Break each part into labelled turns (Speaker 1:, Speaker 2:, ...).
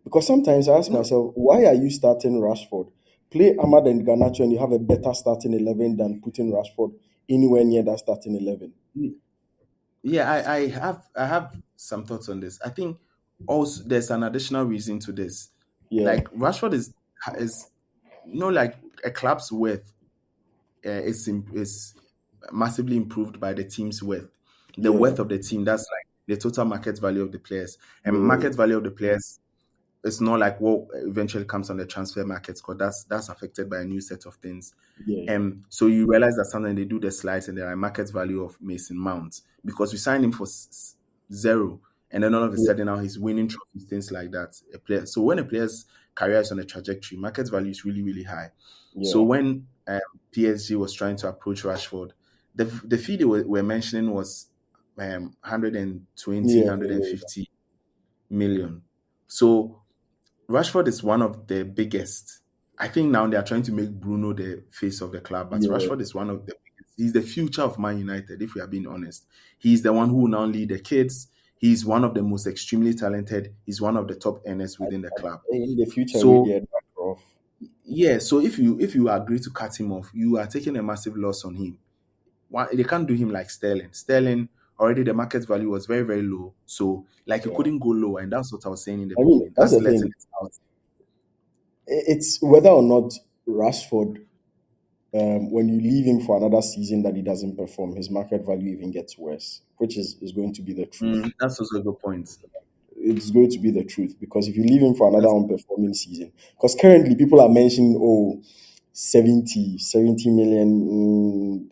Speaker 1: Because sometimes I ask
Speaker 2: No,
Speaker 1: myself, why are you starting Rashford? Play Ahmad and Garnacho and you have a better starting 11 than putting Rashford anywhere near that starting 11.
Speaker 2: yeah, I have some thoughts on this. I think also there's an additional reason to this.
Speaker 1: Yeah,
Speaker 2: Like Rashford is like a club's worth is massively improved by the team's worth. The
Speaker 1: yeah,
Speaker 2: worth of the team, that's like the total market value of the players. And
Speaker 1: yeah,
Speaker 2: market value of the players, it's not like what eventually comes on the transfer market, because that's affected by a new set of things.
Speaker 1: yeah,
Speaker 2: So you realize that sometimes they do the slides and there are market value of Mason Mount because we signed him for zero, and then all of a
Speaker 1: yeah,
Speaker 2: sudden now he's winning trophies, things like that. A player. So when a player's career is on a trajectory, market value is really really high. So
Speaker 1: yeah,
Speaker 2: when PSG was trying to approach Rashford, the fee they were mentioning was 120,
Speaker 1: yeah,
Speaker 2: 150 million. So Rashford is one of the biggest. I think now they are trying to make Bruno the face of the club, but
Speaker 1: yeah.
Speaker 2: Rashford is one of the biggest. He's the future of Man United, if we are being honest. He's the one who will now lead the kids. He's one of the most extremely talented. He's one of the top earners within the club.
Speaker 1: In the future, we
Speaker 2: So
Speaker 1: did back off.
Speaker 2: yeah, so if you agree to cut him off, you are taking a massive loss on him. They can't do him like Sterling. Sterling already the market value was very very low, so like you
Speaker 1: Yeah.
Speaker 2: couldn't go lower, and that's what I was saying in the
Speaker 1: I mean,
Speaker 2: beginning.
Speaker 1: that's
Speaker 2: That's
Speaker 1: the
Speaker 2: letting
Speaker 1: thing.
Speaker 2: it out.
Speaker 1: It's whether or not Rashford, when you leave him for another season that he doesn't perform, his market value even gets worse, which is going to be the truth.
Speaker 2: That's also a good point.
Speaker 1: It's going to be the truth because if you leave him for another
Speaker 2: That's
Speaker 1: unperforming season, because currently people are mentioning, oh, 70 million.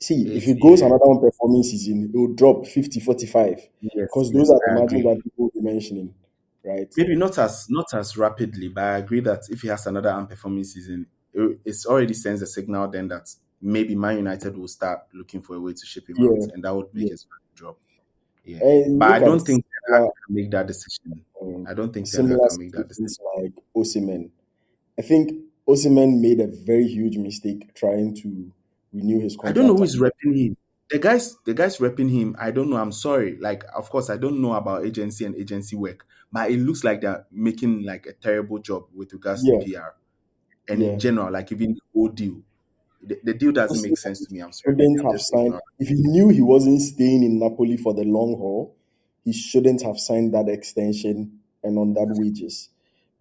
Speaker 1: See, if
Speaker 2: it's
Speaker 1: it goes
Speaker 2: yeah.
Speaker 1: another unperforming season, it will drop 50, 45
Speaker 2: Yes,
Speaker 1: because those
Speaker 2: yes,
Speaker 1: are the
Speaker 2: I
Speaker 1: margins
Speaker 2: agree.
Speaker 1: that people will be mentioning, right?
Speaker 2: Maybe not as rapidly, but I agree that if he has another unperforming season, it's already sends a signal then that maybe Man United will start looking for a way to ship him out,
Speaker 1: Yeah,
Speaker 2: and that would make
Speaker 1: yeah.
Speaker 2: his value drop. Yeah,
Speaker 1: And
Speaker 2: but I
Speaker 1: look at
Speaker 2: don't think Ten Hag
Speaker 1: similar,
Speaker 2: can make that decision.
Speaker 1: um,
Speaker 2: I don't think Ten Hag
Speaker 1: similar
Speaker 2: can make that decision.
Speaker 1: situations like Osimhen. I think Osimhen made a very huge mistake trying to renew his
Speaker 2: I don't know
Speaker 1: contract.
Speaker 2: who is repping him. The guys repping him. I don't know. I'm sorry. Like, of course, I don't know about agency and agency work, but it looks like they're making like a terrible job with regards to
Speaker 1: Yeah,
Speaker 2: PR and in
Speaker 1: yeah.
Speaker 2: general, like even the whole deal. The deal doesn't make sense
Speaker 1: Osimhen
Speaker 2: to me. I'm sorry. Maybe
Speaker 1: shouldn't
Speaker 2: I'm
Speaker 1: have
Speaker 2: just
Speaker 1: signed.
Speaker 2: ignorant.
Speaker 1: If he knew he wasn't staying in Napoli for the long haul, he shouldn't have signed that extension and on that wages.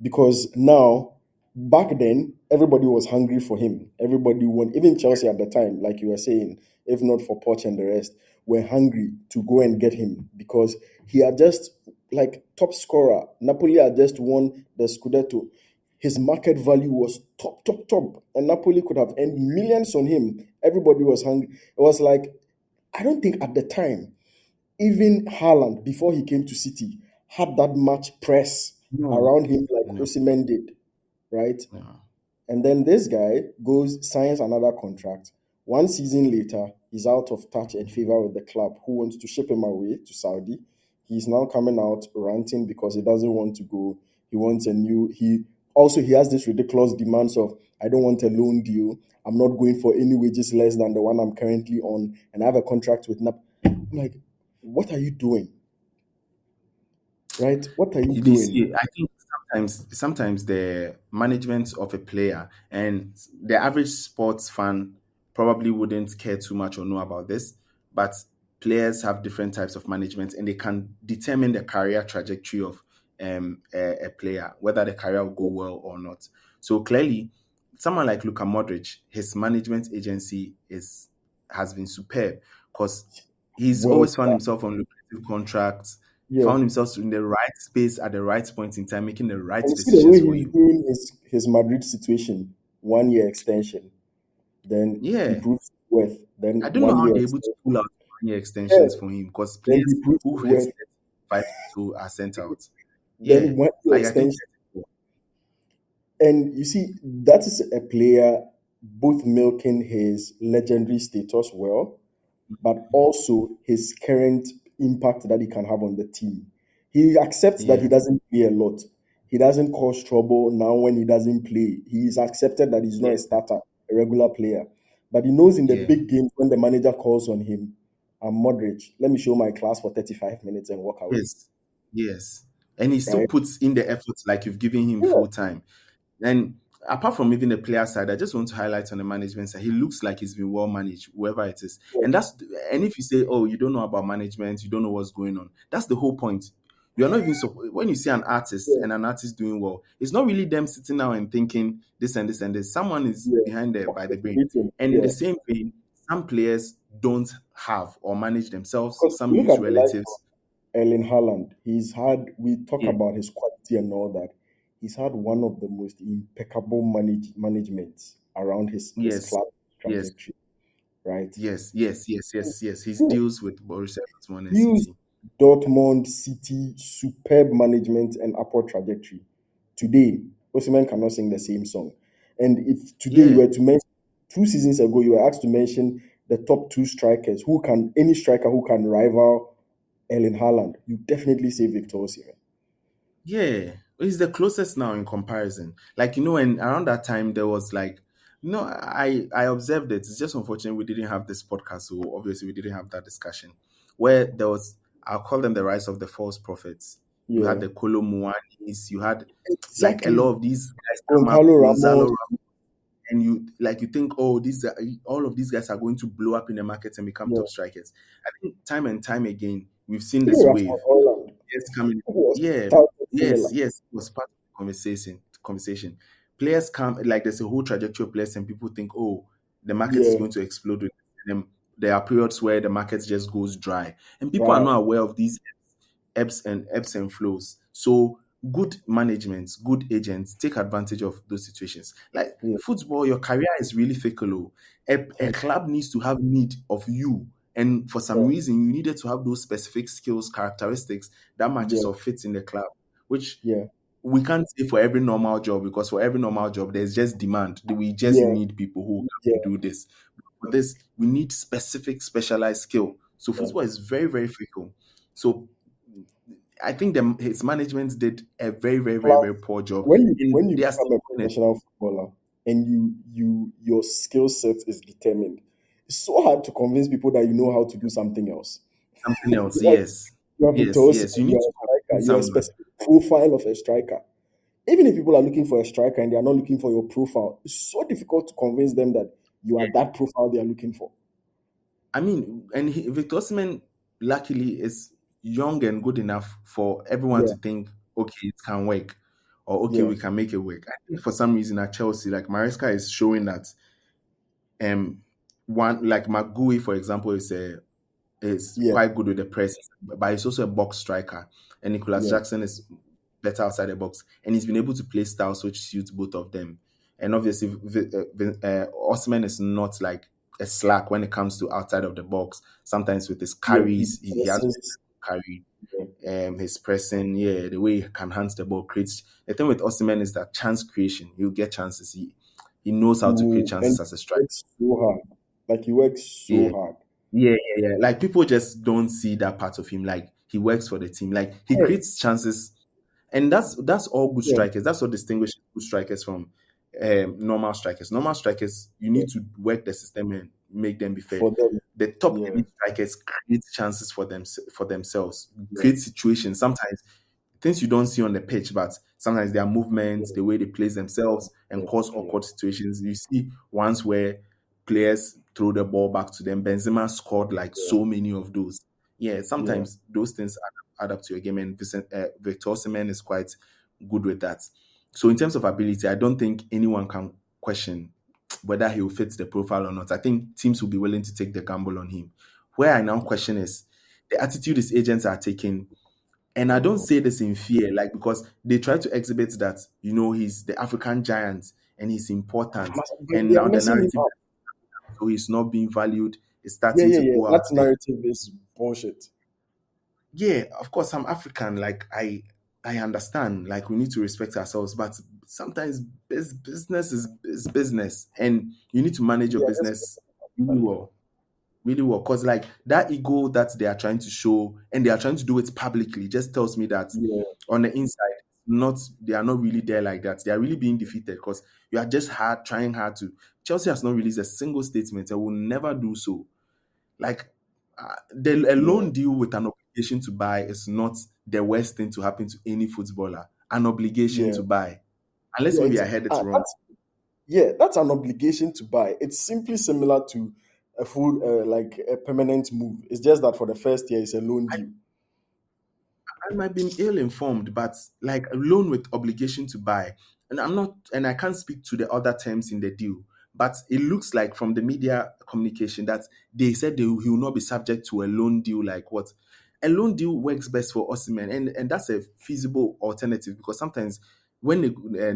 Speaker 1: Because now, back then, everybody was hungry for him. Everybody wanted, even Chelsea at the time, like you were saying, if not for Poch and the rest, were hungry to go and get him because he had just, like, top scorer. Napoli had just won the Scudetto. His market value was top, top, top, and Napoli could have earned millions on him. Everybody was hungry. It was like, I don't think at the time, even Haaland, before he came to City, had that much press
Speaker 2: No,
Speaker 1: around him like
Speaker 2: no,
Speaker 1: Osimhen did, right?
Speaker 2: no.
Speaker 1: And then this guy goes, signs another contract. One season later, he's out of touch and favor with the club who wants to ship him away to Saudi. He's now coming out ranting because he doesn't want to go. He wants a new. He has this ridiculous demands of, I don't want a loan deal. I'm not going for any wages less than the one I'm currently on, and I have a contract with Nap. I'm like, what are you doing? Right? What are you
Speaker 2: You
Speaker 1: doing?
Speaker 2: see, I think sometimes the management of a player and the average sports fan probably wouldn't care too much or know about this, but players have different types of management and they can determine the career trajectory of a player, whether the career will go well or not. So clearly, someone like Luka Modric, his management agency has been superb because he's
Speaker 1: Well,
Speaker 2: always found himself on lucrative contracts,
Speaker 1: yeah.
Speaker 2: found himself in the right space at the right point in time, making the right
Speaker 1: And you see the way
Speaker 2: decisions for
Speaker 1: he's
Speaker 2: you.
Speaker 1: doing his Madrid situation, 1 year extension. Then he
Speaker 2: Yeah.
Speaker 1: proves his worth. Then
Speaker 2: I don't know
Speaker 1: one
Speaker 2: how
Speaker 1: year
Speaker 2: they're able to
Speaker 1: extension.
Speaker 2: pull out 1 year extensions
Speaker 1: Yeah.
Speaker 2: for him because
Speaker 1: Then he
Speaker 2: players
Speaker 1: proves
Speaker 2: who
Speaker 1: his
Speaker 2: hit
Speaker 1: worth.
Speaker 2: 5 to are sent out. Yeah.
Speaker 1: Then 1 year
Speaker 2: Like I think
Speaker 1: extension. And you see, that is a player both milking his legendary status well, but also his current impact that he can have on the team. He accepts that he
Speaker 2: yeah.
Speaker 1: doesn't play a lot. He doesn't cause trouble now when he doesn't play. He's accepted that he's not
Speaker 2: Yeah.
Speaker 1: a starter, a regular player. But he knows in the
Speaker 2: Yeah.
Speaker 1: big games when the manager calls on him, I'm Modric. Let me show my class for 35 minutes and walk away.
Speaker 2: Yes. Yes. and he still
Speaker 1: right?
Speaker 2: puts in the effort like you've given him
Speaker 1: Yeah,
Speaker 2: full time. And apart from even the player side, I just want to highlight on the management side, he looks like he's been well managed, whoever it is.
Speaker 1: yeah,
Speaker 2: And if you say, oh, you don't know about management, you don't know what's going on, that's the whole point. You're not even so when you see an artist
Speaker 1: yeah,
Speaker 2: and an artist doing well, it's not really them sitting down and thinking this and this and this. Someone is
Speaker 1: yeah.
Speaker 2: behind there by the brain.
Speaker 1: Orchestrating,
Speaker 2: And in the
Speaker 1: yeah.
Speaker 2: same vein, some players don't have or manage themselves,
Speaker 1: Because
Speaker 2: some
Speaker 1: you look
Speaker 2: use
Speaker 1: at the likes of
Speaker 2: relatives.
Speaker 1: Erling Haaland, we talk
Speaker 2: Yeah,
Speaker 1: about his quality and all that. He's had one of the most impeccable managements around his
Speaker 2: yes,
Speaker 1: club
Speaker 2: yes,
Speaker 1: trajectory, right?
Speaker 2: yes. His deals with Borussia Dortmund and
Speaker 1: Huge
Speaker 2: City.
Speaker 1: Dortmund, City, superb management and upward trajectory. Today, Osimhen cannot sing the same song. And if today you
Speaker 2: Yeah,
Speaker 1: were to mention 2 seasons ago, you were asked to mention the top two strikers, any striker who can rival Erling Haaland, you definitely say Victor Osimhen.
Speaker 2: yeah. He's the closest now in comparison. Like, and around that time there was like, I observed it. It's just unfortunate we didn't have this podcast, so obviously we didn't have that discussion. Where there was, I'll call them the rise of the false prophets. You had
Speaker 1: Yeah,
Speaker 2: the Kolo Muanis, you had like a lot
Speaker 1: exactly.
Speaker 2: of these guys come up,
Speaker 1: Goncalo
Speaker 2: Gonzalo,
Speaker 1: Ramos.
Speaker 2: and you think, oh, all of these guys are going to blow up in the market and become
Speaker 1: Yeah.
Speaker 2: top strikers. I think time and time again we've seen
Speaker 1: Even
Speaker 2: this
Speaker 1: Rashford
Speaker 2: wave.
Speaker 1: Holland
Speaker 2: Players coming,
Speaker 1: was
Speaker 2: yeah,
Speaker 1: touted
Speaker 2: yes,
Speaker 1: similar.
Speaker 2: yes, it was part of the conversation. Players come, like there's a whole trajectory of players, and people think, oh, the market is
Speaker 1: Yeah,
Speaker 2: going to explode with them. There are periods where the market just goes dry, and people are
Speaker 1: right.
Speaker 2: not aware of these ebbs and flows. So good management, good agents take advantage of those situations. Like
Speaker 1: Yeah,
Speaker 2: football, your career is really fickle. Oh. A club needs to have need of you. And for some
Speaker 1: yeah,
Speaker 2: reason, you needed to have those specific skills, characteristics that matches
Speaker 1: yeah,
Speaker 2: or fits in the club, which
Speaker 1: yeah,
Speaker 2: we can't say for every normal job, because for every normal job, there's just demand. We just
Speaker 1: yeah,
Speaker 2: need people who
Speaker 1: yeah,
Speaker 2: can do this. For this, we need specific, specialized skill. So
Speaker 1: yeah.
Speaker 2: football is very, very fickle. So I think his management did a very, very, very,
Speaker 1: Plus,
Speaker 2: very poor job,
Speaker 1: when you
Speaker 2: and
Speaker 1: when you
Speaker 2: they are
Speaker 1: become
Speaker 2: still
Speaker 1: a
Speaker 2: doing it.
Speaker 1: professional footballer and your skill set is determined, it's so hard to convince people that you know how to do something else.
Speaker 2: Something else,
Speaker 1: Because
Speaker 2: yes,
Speaker 1: you are Victor
Speaker 2: yes, yes. You
Speaker 1: Osimhen, you
Speaker 2: need
Speaker 1: are
Speaker 2: to
Speaker 1: a striker,
Speaker 2: convince
Speaker 1: you are a
Speaker 2: someone.
Speaker 1: specific profile of a striker. Even if people are looking for a striker and they are not looking for your profile, it's so difficult to convince them that you are that profile they are looking for.
Speaker 2: I mean, and Victor Osimhen, luckily, is young and good enough for everyone
Speaker 1: Yeah,
Speaker 2: to think, okay, it can work, or okay,
Speaker 1: yeah,
Speaker 2: we can make it work. I think for some reason at Chelsea, like Maresca is showing that um one like Magui, for example, is
Speaker 1: yeah,
Speaker 2: quite good with the press, but he's also a box striker. And Nicholas
Speaker 1: yeah,
Speaker 2: Jackson is better outside the box, and he's been able to play styles which suits both of them. And obviously, Osman is not like a slack when it comes to outside of the box. Sometimes with his
Speaker 1: yeah. He
Speaker 2: carries, he has
Speaker 1: presses.
Speaker 2: carry,
Speaker 1: Yeah,
Speaker 2: his pressing, yeah, the way he can hands the ball creates. The thing with Osimhen is that chance creation. He'll get chances. He knows
Speaker 1: he
Speaker 2: how to create
Speaker 1: will, and
Speaker 2: chances as a
Speaker 1: he
Speaker 2: striker.
Speaker 1: works so hard. Like he works so
Speaker 2: Yeah.
Speaker 1: hard.
Speaker 2: Yeah. Like people just don't see that part of him. Like he works for the team. Like he
Speaker 1: Hey,
Speaker 2: creates chances, and that's all good
Speaker 1: yeah,
Speaker 2: strikers. That's what distinguishes good strikers from normal strikers. Normal strikers, you
Speaker 1: yeah.
Speaker 2: need to work the system and make them be fed.
Speaker 1: For them,
Speaker 2: The top
Speaker 1: yeah,
Speaker 2: elite strikers create chances for themselves,
Speaker 1: yeah,
Speaker 2: create situations. Sometimes things you don't see on the pitch, but sometimes their movements,
Speaker 1: yeah,
Speaker 2: the way they place themselves, and
Speaker 1: yeah,
Speaker 2: cause
Speaker 1: yeah,
Speaker 2: awkward situations. You see ones where players throw the ball back to them. Benzema scored like
Speaker 1: yeah,
Speaker 2: so many of those. Yeah,
Speaker 1: yeah,
Speaker 2: sometimes those things add up to your game, and Victor Osimhen is quite good with that. So in terms of ability, I don't think anyone can question whether he will fit the profile or not. I think teams will be willing to take the gamble on him. Where I now question is the attitude his agents are taking, and I don't say this in fear, like because they try to exhibit that he's the African giant and he's important,
Speaker 1: But
Speaker 2: and
Speaker 1: they are
Speaker 2: now the
Speaker 1: messing him
Speaker 2: narrative,
Speaker 1: up.
Speaker 2: so he's not being valued, is
Speaker 1: Yeah,
Speaker 2: starting
Speaker 1: yeah,
Speaker 2: to
Speaker 1: yeah.
Speaker 2: go
Speaker 1: That
Speaker 2: out there.
Speaker 1: narrative is bullshit.
Speaker 2: Yeah, of course I'm African. Like I understand. Like we need to respect ourselves, but sometimes business is business, and you need to manage your
Speaker 1: Yeah, just
Speaker 2: business really well, really well. Cause like that ego that they are trying to show, and they are trying to do it publicly, just tells me that
Speaker 1: yeah,
Speaker 2: on the inside, not they are not really there like that. They are really being defeated because you are just trying hard to. Chelsea has not released a single statement and will never do so. Like the a
Speaker 1: yeah,
Speaker 2: loan deal with an obligation to buy is not the worst thing to happen to any footballer. An obligation
Speaker 1: Yeah,
Speaker 2: to buy. Unless
Speaker 1: yeah,
Speaker 2: maybe I heard it wrong.
Speaker 1: that's yeah, that's an obligation to buy. It's simply similar to a full like a permanent move. It's just that for the first year, it's a loan deal.
Speaker 2: I might be ill informed, but like a loan with obligation to buy, and I'm not, and I can't speak to the other terms in the deal. But it looks like from the media communication that they said he will not be subject to a loan deal. Like what? A loan deal works best for Osimhen, and that's a feasible alternative because sometimes when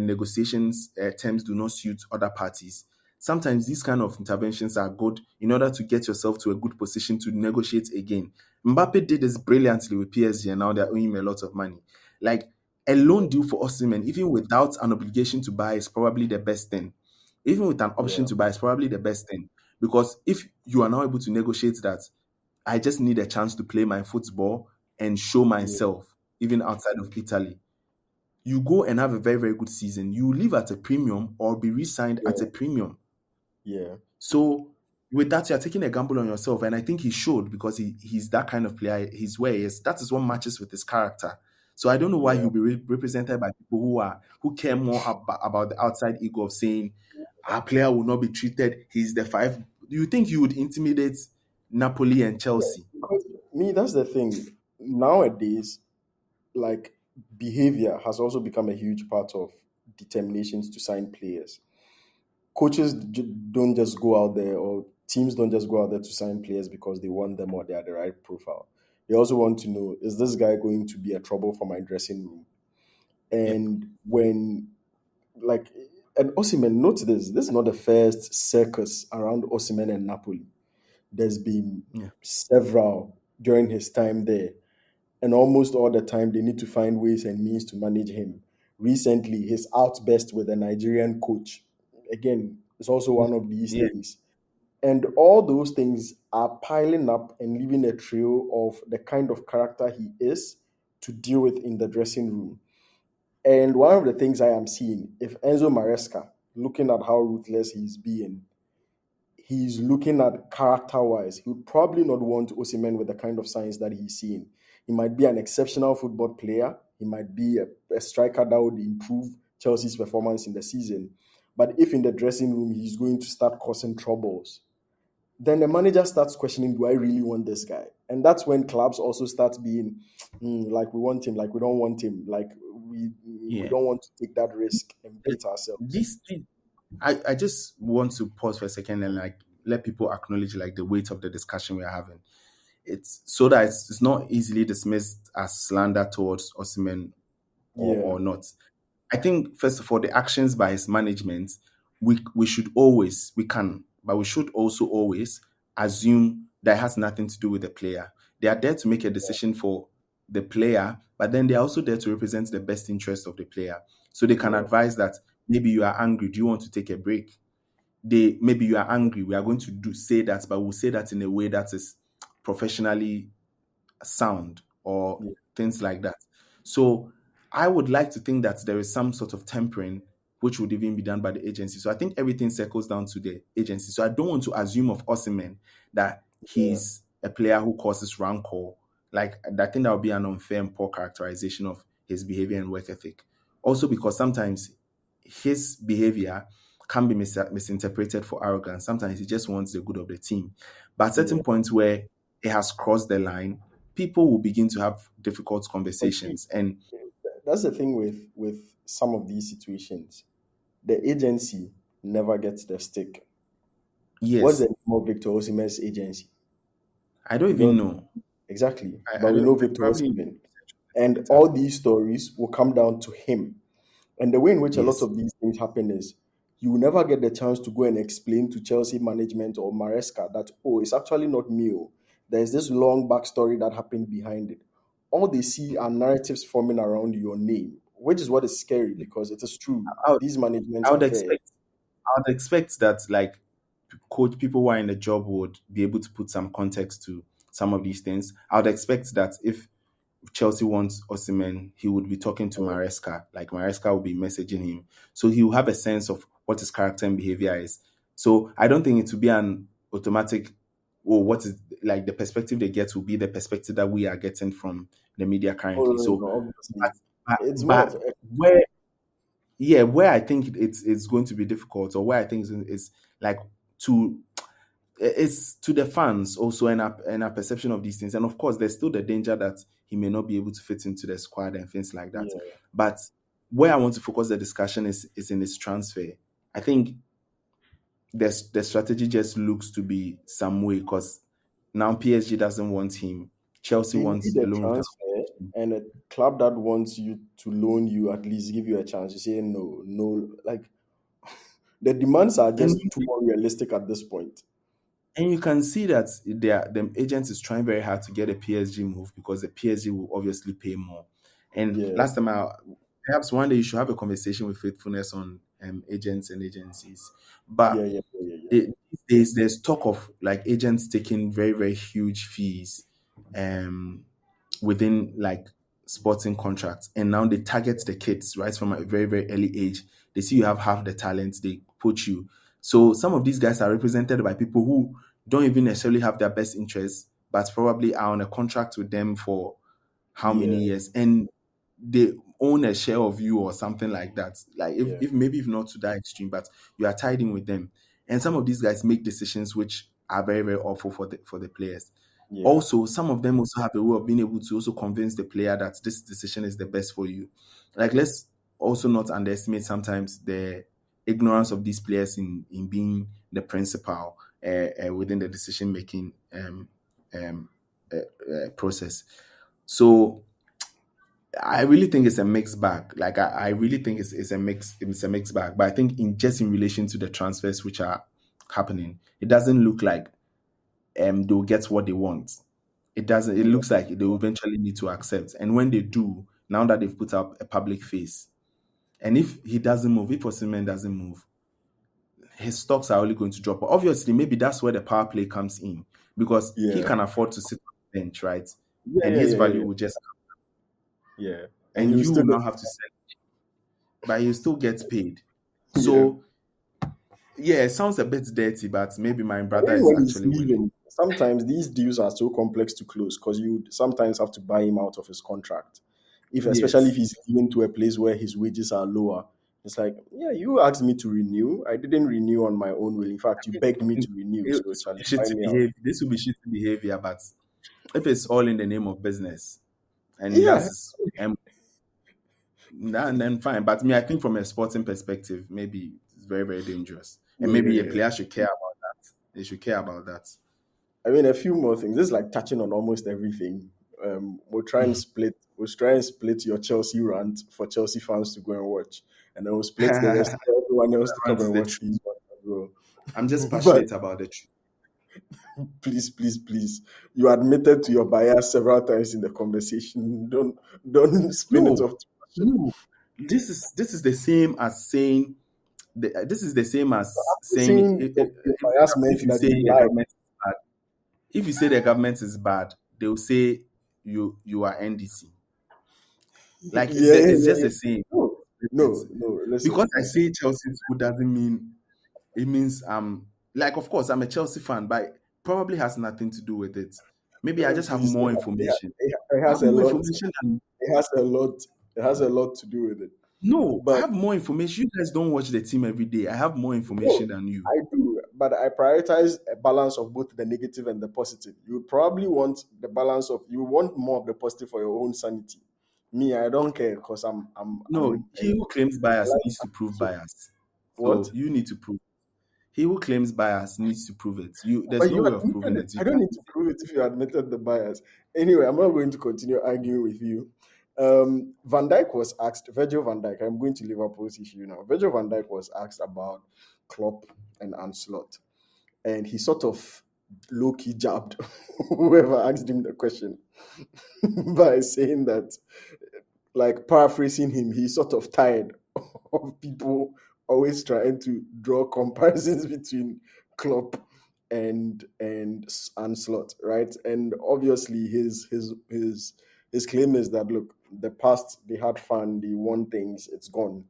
Speaker 2: negotiations terms do not suit other parties, sometimes these kind of interventions are good in order to get yourself to a good position to negotiate again. Mbappe did this brilliantly with PSG, and now they're owing him a lot of money. Like a loan deal for Osimhen, even without an obligation to buy, is probably the best thing. Even with an option
Speaker 1: Yeah,
Speaker 2: to buy, is probably the best thing because if you are now able to negotiate that, I just need a chance to play my football and show
Speaker 1: yeah,
Speaker 2: myself, even outside of Italy. You go and have a very, very good season. You leave at a premium or be re-signed at a
Speaker 1: yeah,
Speaker 2: premium.
Speaker 1: yeah,
Speaker 2: So with that, you're taking a gamble on yourself, and I think he should because he's that kind of player. He's where he is. That is what matches with his character. So I don't know why
Speaker 1: yeah.
Speaker 2: he'll be represented by people who care more about the outside ego of saying our player will not be treated. He's the five. Do you think you would intimidate Napoli and Chelsea?
Speaker 1: Because me, that's the thing. Nowadays, like behavior has also become a huge part of determinations to sign players. Coaches don't just go out there, or teams don't just go out there to sign players because they want them or they are the right profile. They also want to know, is this guy going to be a trouble for my dressing room?
Speaker 2: Yep.
Speaker 1: And when like and Osimhen, note this is not the first circus around Osimhen and Napoli. There's been
Speaker 2: Yeah.
Speaker 1: several during his time there, and almost all the time they need to find ways and means to manage him. Recently, his outburst with a Nigerian coach, again, is also one of these
Speaker 2: Yeah.
Speaker 1: things. And all those things are piling up and leaving a trail of the kind of character he is to deal with in the dressing room. And one of the things I am seeing, if Enzo Maresca, looking at how ruthless he's being, he's looking at character wise, he would probably not want Osimhen with the kind of signs that he's seeing. He might be an exceptional football player. He might be a striker that would improve Chelsea's performance in the season. But if in the dressing room he's going to start causing troubles, then the manager starts questioning, do I really want this guy? And that's when clubs also start being like, we want him, like we don't want him, like we
Speaker 2: Yeah.
Speaker 1: don't want to take that risk and
Speaker 2: Uh,
Speaker 1: beat ourselves.
Speaker 2: This thing, I just want to pause for a second and like let people acknowledge like the weight of the discussion we are having. It's so that it's not easily dismissed as slander towards Osimhen
Speaker 1: Yeah,
Speaker 2: or not. I think first of all, the actions by his management, we should always we can, but we should also always assume that it has nothing to do with the player. They are there to make a decision for the player, but then they are also there to represent the best interest of the player. So they can
Speaker 1: yeah,
Speaker 2: advise that maybe you are angry. Do you want to take a break? They maybe you are angry. We are going to say that, but we'll say that in a way that is professionally sound or
Speaker 1: yeah,
Speaker 2: things like that. So I would like to think that there is some sort of tempering which would even be done by the agency. So I think everything circles down to the agency. So I don't want to assume of Osimhen that
Speaker 1: yeah,
Speaker 2: he's a player who causes rancor. Like I think that would be an unfair and poor characterization of his behavior and work ethic. Also because sometimes his behavior can be misinterpreted for arrogance. Sometimes he just wants the good of the team. But at certain
Speaker 1: yeah.
Speaker 2: points where it has crossed the line, people will begin to have difficult
Speaker 1: But see,
Speaker 2: conversations. And
Speaker 1: that's the thing with some of these situations. The agency never gets the stick. What's the
Speaker 2: yes,
Speaker 1: name of Victor Osimhen's agency?
Speaker 2: I don't
Speaker 1: We
Speaker 2: even
Speaker 1: don't
Speaker 2: know.
Speaker 1: exactly,
Speaker 2: I
Speaker 1: but we
Speaker 2: don't
Speaker 1: know Victor
Speaker 2: probably
Speaker 1: Osimhen, and
Speaker 2: later.
Speaker 1: all these stories will come down to him. And the way in which a lot
Speaker 2: Yes.
Speaker 1: of these things happen is you will never get the chance to go and explain to Chelsea management or Maresca that, oh, it's actually not me. Oh. There's this long backstory that happened behind it. All they see are narratives forming around your name, which is what is scary because it is true.
Speaker 2: I would,
Speaker 1: These
Speaker 2: I
Speaker 1: managements are
Speaker 2: would
Speaker 1: there.
Speaker 2: expect I would expect that like coach people who are in the job would be able to put some context to some of these things. I would expect that if Chelsea wants Osimhen, he would be talking to Maresca. Like Maresca will be messaging him, so he will have a sense of what his character and behavior is. So I don't think it will be an automatic. or what is like the perspective they get will be the perspective that we are getting from the media
Speaker 1: Oh,
Speaker 2: currently.
Speaker 1: no,
Speaker 2: So,
Speaker 1: no,
Speaker 2: but,
Speaker 1: obviously. It's more of
Speaker 2: where where I think it's going to be difficult, or where I think is like to it's to the fans also, and our perception of these things. And of course, there's still the danger that he may not be able to fit into the squad and things like that.
Speaker 1: yeah,
Speaker 2: But where I want to focus the discussion is in his transfer. I think the strategy just looks to be some way, because now PSG doesn't want him. Chelsea
Speaker 1: they
Speaker 2: wants
Speaker 1: need
Speaker 2: a
Speaker 1: a
Speaker 2: loan without
Speaker 1: transfer,
Speaker 2: competition.
Speaker 1: and a club that wants you to loan you at least give you a chance. You say no, no, like the demands are
Speaker 2: And
Speaker 1: just too unrealistic at this point.
Speaker 2: And you can see that the agent is trying very hard to get a PSG move, because the PSG will obviously pay more. And
Speaker 1: Yeah,
Speaker 2: last time, perhaps one day you should have a conversation with Faithfulness on agents and agencies.
Speaker 1: yeah,
Speaker 2: But
Speaker 1: yeah, yeah, yeah,
Speaker 2: there's talk of like agents taking very, very huge fees um, within like sporting contracts. And now they target the kids right from a very, very early age. They see you have half the talent, they put you. So some of these guys are represented by people who don't even necessarily have their best interests, but probably are on a contract with them for how many
Speaker 1: yeah,
Speaker 2: years, and they own a share of you or something like that. Like
Speaker 1: yeah,
Speaker 2: if maybe if not to that extreme, but you are tied in with them. And some of these guys make decisions which are very, very awful for the players.
Speaker 1: yeah,
Speaker 2: Also, some of them also have a way of being able to also convince the player that this decision is the best for you. Like, let's also not underestimate sometimes the ignorance of these players in being the principal within the decision making um, process. So I really think it's a mixed bag. Like I really think it's a mixed bag. But I think in relation to the transfers which are happening, it doesn't look like they'll get what they want. It doesn't. It
Speaker 1: yeah,
Speaker 2: looks like they will eventually need to accept. And when they do, now that they've put up a public face, and if he doesn't move, if Osimhen doesn't move, his stocks are only going to drop. Obviously, maybe that's where the power play comes in, because he
Speaker 1: yeah,
Speaker 2: can afford to sit on the bench, right?
Speaker 1: yeah,
Speaker 2: And
Speaker 1: yeah,
Speaker 2: his
Speaker 1: yeah, yeah,
Speaker 2: value
Speaker 1: yeah,
Speaker 2: will just,
Speaker 1: yeah. And
Speaker 2: and
Speaker 1: you
Speaker 2: you
Speaker 1: still
Speaker 2: will
Speaker 1: get,
Speaker 2: now have to sell, but he still gets paid.
Speaker 1: yeah.
Speaker 2: So yeah, it sounds a bit dirty, but maybe my
Speaker 1: And
Speaker 2: brother
Speaker 1: even
Speaker 2: is
Speaker 1: when he's
Speaker 2: actually winning.
Speaker 1: leaving, sometimes these deals are so complex to close because you sometimes have to buy him out of his contract. If especially if
Speaker 2: Yes.
Speaker 1: he's leaving to a place where his wages are lower, it's like, yeah, you asked me to renew. I didn't renew on my own will. In fact, you begged me to renew, so
Speaker 2: This will
Speaker 1: Charlie,
Speaker 2: be
Speaker 1: buy
Speaker 2: shitty
Speaker 1: me out.
Speaker 2: behavior. This will be shitty behavior, but if it's all in the name of business, and
Speaker 1: Yeah,
Speaker 2: then fine. But me, I think from a sporting perspective, maybe it's very, very dangerous, and
Speaker 1: yeah,
Speaker 2: maybe a
Speaker 1: yeah.
Speaker 2: player should care about that. They should care about that.
Speaker 1: I mean, a few more things. This is like touching on almost everything. We'll try and split your Chelsea rant for Chelsea fans to go and watch, and then we'll split the rest for everyone else to come
Speaker 2: Runs
Speaker 1: and
Speaker 2: the
Speaker 1: watch
Speaker 2: truth.
Speaker 1: these ones as well.
Speaker 2: I'm just
Speaker 1: But
Speaker 2: passionate about the truth.
Speaker 1: please, please, please, you admitted to your bias several times in the conversation. Don't spin it
Speaker 2: No,
Speaker 1: off too much.
Speaker 2: no. This is the same as saying this is the same as saying
Speaker 1: Saying your bias meant
Speaker 2: if you
Speaker 1: that
Speaker 2: say
Speaker 1: you
Speaker 2: the
Speaker 1: lie.
Speaker 2: government is bad. If you say the government is bad, they'll say you are NDC. Like
Speaker 1: Yeah, yeah,
Speaker 2: it's
Speaker 1: yeah,
Speaker 2: just
Speaker 1: yeah.
Speaker 2: the same.
Speaker 1: No,
Speaker 2: It's,
Speaker 1: no, no. Listen,
Speaker 2: because I
Speaker 1: listen.
Speaker 2: say Chelsea is good doesn't mean it means like, of course I'm a Chelsea fan, but it probably has nothing to do with it. Maybe I just have
Speaker 1: Please,
Speaker 2: more information.
Speaker 1: it
Speaker 2: I
Speaker 1: has
Speaker 2: have
Speaker 1: a
Speaker 2: more
Speaker 1: lot.
Speaker 2: information than
Speaker 1: It has a lot. It has a lot to do with it.
Speaker 2: no, I
Speaker 1: But
Speaker 2: have more information. You guys don't watch the team every day. I have more
Speaker 1: no,
Speaker 2: information than you.
Speaker 1: I do. But I prioritize a balance of both the negative and the positive. You would probably want the balance of you want more of the positive for your own sanity. Me, I don't care because
Speaker 2: No, he who claims bias
Speaker 1: like
Speaker 2: needs to prove
Speaker 1: so
Speaker 2: bias.
Speaker 1: what?
Speaker 2: So you need to prove. He who claims bias needs to prove it. There's
Speaker 1: But
Speaker 2: no
Speaker 1: you
Speaker 2: way of proving
Speaker 1: admitted it.
Speaker 2: it. You
Speaker 1: I don't
Speaker 2: can't.
Speaker 1: need to prove it if you admitted the bias. Anyway, I'm not going to continue arguing with you. Van Dijk was asked, Virgil van Dijk, I'm going to Liverpool's issue now. Virgil van Dijk was asked about Klopp and Anslot, and he sort of low key jabbed whoever asked him the question by saying that, like paraphrasing him, he's sort of tired of people always trying to draw comparisons between Klopp and Slot, right? And obviously his claim is that look, the past they had fun, they won things, it's gone.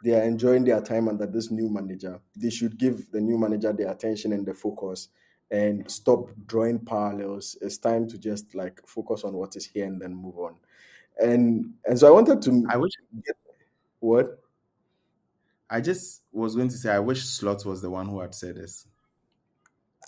Speaker 1: They are enjoying their time under this new manager. They should give the new manager the attention and the focus, and stop drawing parallels. It's time to just like focus on what is here and then move on. And so I wanted to
Speaker 2: I wish
Speaker 1: get what
Speaker 2: I just was going to say I wish Slot was the one who had said this.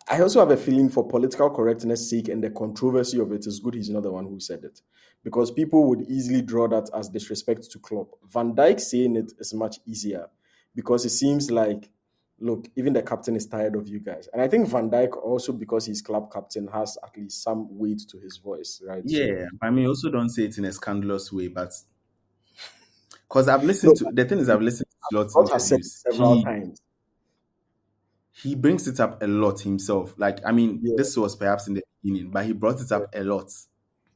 Speaker 1: I also have a feeling for political correctness sake and the controversy of it is good he's not the one who said it. Because people would easily draw that as disrespect to Klopp. Van Dijk saying it is much easier because it seems like, look, even the captain is tired of you guys. And I think Van Dijk also, because he's club captain, has at least some weight to his voice, right? So
Speaker 2: Yeah, I mean, also don't say it in a scandalous way, but because I've listened
Speaker 1: no,
Speaker 2: to the thing is I've listened to Slot's
Speaker 1: God has said it
Speaker 2: interviews.
Speaker 1: several times.
Speaker 2: He brings it up a lot himself. Like, I mean,
Speaker 1: Yeah,
Speaker 2: this was perhaps in the beginning, but he brought it
Speaker 1: yeah,
Speaker 2: up a lot.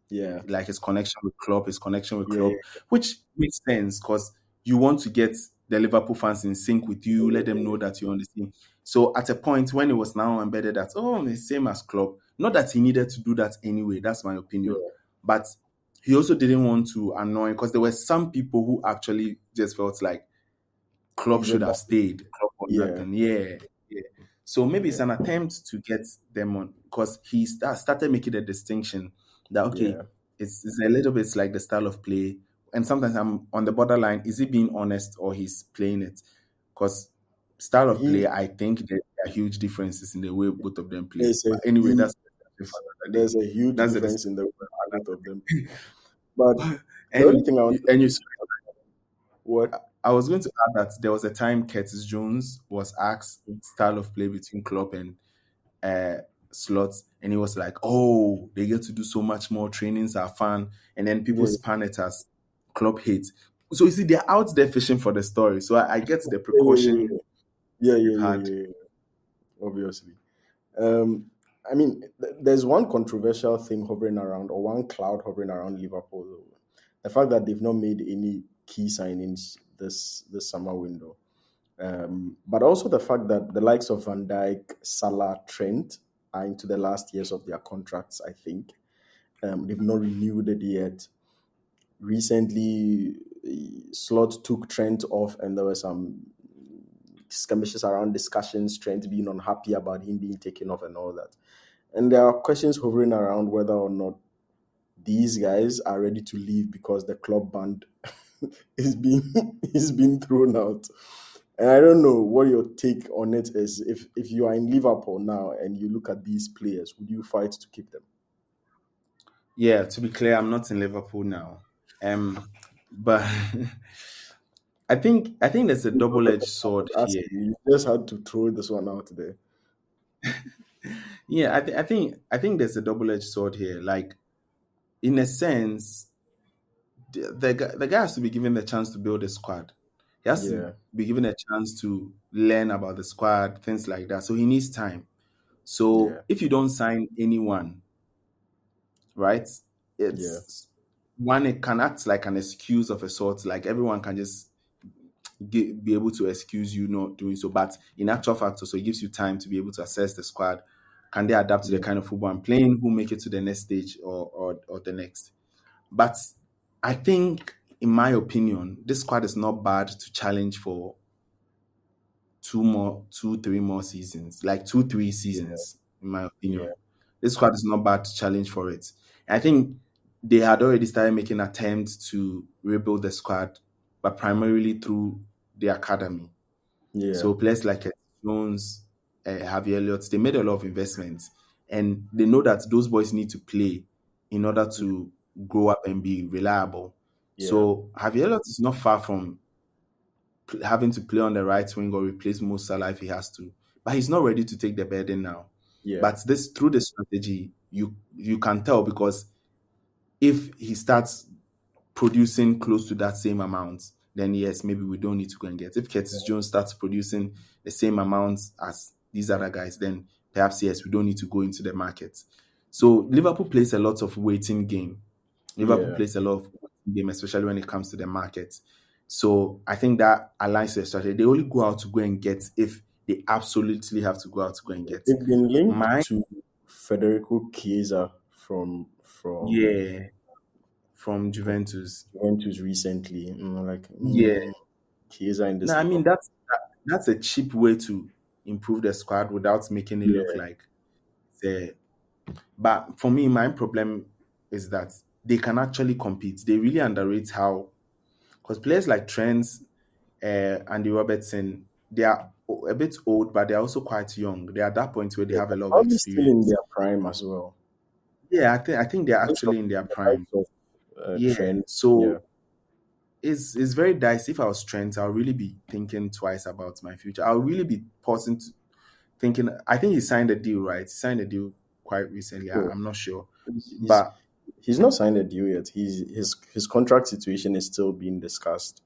Speaker 1: yeah,
Speaker 2: Like his connection with Klopp, his connection with
Speaker 1: yeah, yeah,
Speaker 2: Klopp, which makes sense because you want to get the Liverpool fans in sync with you, let them know that you're on the team. So at a point when it was now embedded that, oh, it's same as Klopp, not that he needed to do that anyway, that's my
Speaker 1: yeah.
Speaker 2: opinion. But he also didn't want to annoy because there were some people who actually just felt like Klopp
Speaker 1: He's a
Speaker 2: should have
Speaker 1: bad,
Speaker 2: stayed. Klopp or
Speaker 1: yeah,
Speaker 2: nothing. Yeah, yeah. So maybe it's
Speaker 1: yeah,
Speaker 2: an attempt to get them on because he started making a distinction that okay,
Speaker 1: yeah.
Speaker 2: it's a little bit like the style of play, and sometimes I'm on the borderline. Is he being honest or he's playing it? Because style of play,
Speaker 1: He
Speaker 2: I think there are huge differences in the way both of them play.
Speaker 1: there's a
Speaker 2: But anyway,
Speaker 1: huge
Speaker 2: that's the discussion for another day.
Speaker 1: there's a huge
Speaker 2: That's the
Speaker 1: difference
Speaker 2: discussion
Speaker 1: in the way
Speaker 2: for
Speaker 1: both of them
Speaker 2: another
Speaker 1: play. But
Speaker 2: day.
Speaker 1: the only thing I want
Speaker 2: And you
Speaker 1: what
Speaker 2: I was going to add that there was a time Curtis Jones was asked style of play between Klopp and uh, Slots, and he was like, "Oh, they get to do so much more. Trainings are fun," and then people
Speaker 1: yeah,
Speaker 2: span it as Klopp hate. So you see, they're out there fishing for the story. So I get the
Speaker 1: yeah,
Speaker 2: precaution
Speaker 1: yeah, yeah,
Speaker 2: they've
Speaker 1: yeah,
Speaker 2: had.
Speaker 1: yeah, yeah, obviously. Um, I mean, there's one controversial thing hovering around, or one cloud hovering around Liverpool. The fact that they've not made any key signings this summer window. But also the fact that the likes of Van Dijk, Salah, Trent are into the last years of their contracts, I think. They've not renewed it yet. Recently, Slot took Trent off, and there were some skirmishes around discussions, Trent being unhappy about him being taken off and all that. And there are questions hovering around whether or not these guys are ready to leave because the club band is being is being thrown out. And I don't know what your take on it is. If you are in Liverpool now and you look at these players, would you fight to keep them?
Speaker 2: Yeah, to be clear, I'm not in Liverpool now. But I think there's a double-edged sword here.
Speaker 1: You just had to throw this one out there.
Speaker 2: Yeah, I think there's a double-edged sword here. Like in a sense, the guy has to be given the chance to build a squad. He has to
Speaker 1: Yeah,
Speaker 2: be given a chance to learn about the squad, things like that. So he needs time. So
Speaker 1: yeah,
Speaker 2: if you don't sign anyone, right,
Speaker 1: yeah,
Speaker 2: it's one, it can act like an excuse of a sort. Like everyone can just be able to excuse you not doing so. But in actual fact, also it gives you time to be able to assess the squad. Can they adapt to the
Speaker 1: yeah,
Speaker 2: kind of football I'm playing? Who make it to the next stage or the next? But I think, in my opinion, this squad is not bad to challenge for two, 3 more seasons, like 2, 3
Speaker 1: yeah,
Speaker 2: seasons, in my
Speaker 1: yeah,
Speaker 2: opinion. This squad is not bad to challenge for it. I think they had already started making attempts to rebuild the squad, but primarily through the academy.
Speaker 1: yeah,
Speaker 2: So players like Jones, Javier Elliott, they made a lot of investments, and they know that those boys need to play in order to grow up and be reliable.
Speaker 1: yeah,
Speaker 2: So Javier Elliott is not far from having to play on the right wing or replace Mo Salah if he has to, but he's not ready to take the burden now.
Speaker 1: yeah,
Speaker 2: But this through the strategy, you can tell because if he starts producing close to that same amount, then yes, maybe we don't need to go and get. If Curtis Jones starts producing the same amount as these other guys, then perhaps yes, we don't need to go into the market. So Liverpool plays a lot of waiting game. Liverpool
Speaker 1: yeah,
Speaker 2: plays a lot of waiting game, especially when it comes to the market. So I think that aligns to the strategy. They only go out to go and get if they absolutely have to go out to go and get.
Speaker 1: they've been linked
Speaker 2: My
Speaker 1: to Federico Chiesa from
Speaker 2: yeah, from Juventus.
Speaker 1: Juventus recently.
Speaker 2: Yeah.
Speaker 1: Chiesa in
Speaker 2: No,
Speaker 1: this
Speaker 2: I mean
Speaker 1: Liverpool.
Speaker 2: that's a cheap way to improve the squad without making it look
Speaker 1: Yeah,
Speaker 2: like. uh, but for me, my problem is that they can actually compete. They really underrate how, because players like Trent, Andy Robertson, they are a bit old, but they're also quite young. They're at that point where they
Speaker 1: Yeah,
Speaker 2: have a lot of
Speaker 1: probably still in
Speaker 2: experience.
Speaker 1: their prime as well.
Speaker 2: Yeah, I think they're
Speaker 1: Most of
Speaker 2: actually in their
Speaker 1: the
Speaker 2: prime.
Speaker 1: likes of
Speaker 2: Yeah,
Speaker 1: Trent. Yeah,
Speaker 2: so it's very dicey. If I was Trent, I'll really be thinking twice about my future. I'll really be pausing to thinking. I think he signed a deal, right? He signed a deal quite recently.
Speaker 1: so
Speaker 2: I'm not sure,
Speaker 1: he's
Speaker 2: but
Speaker 1: he's not signed a deal yet. His contract situation is still being discussed.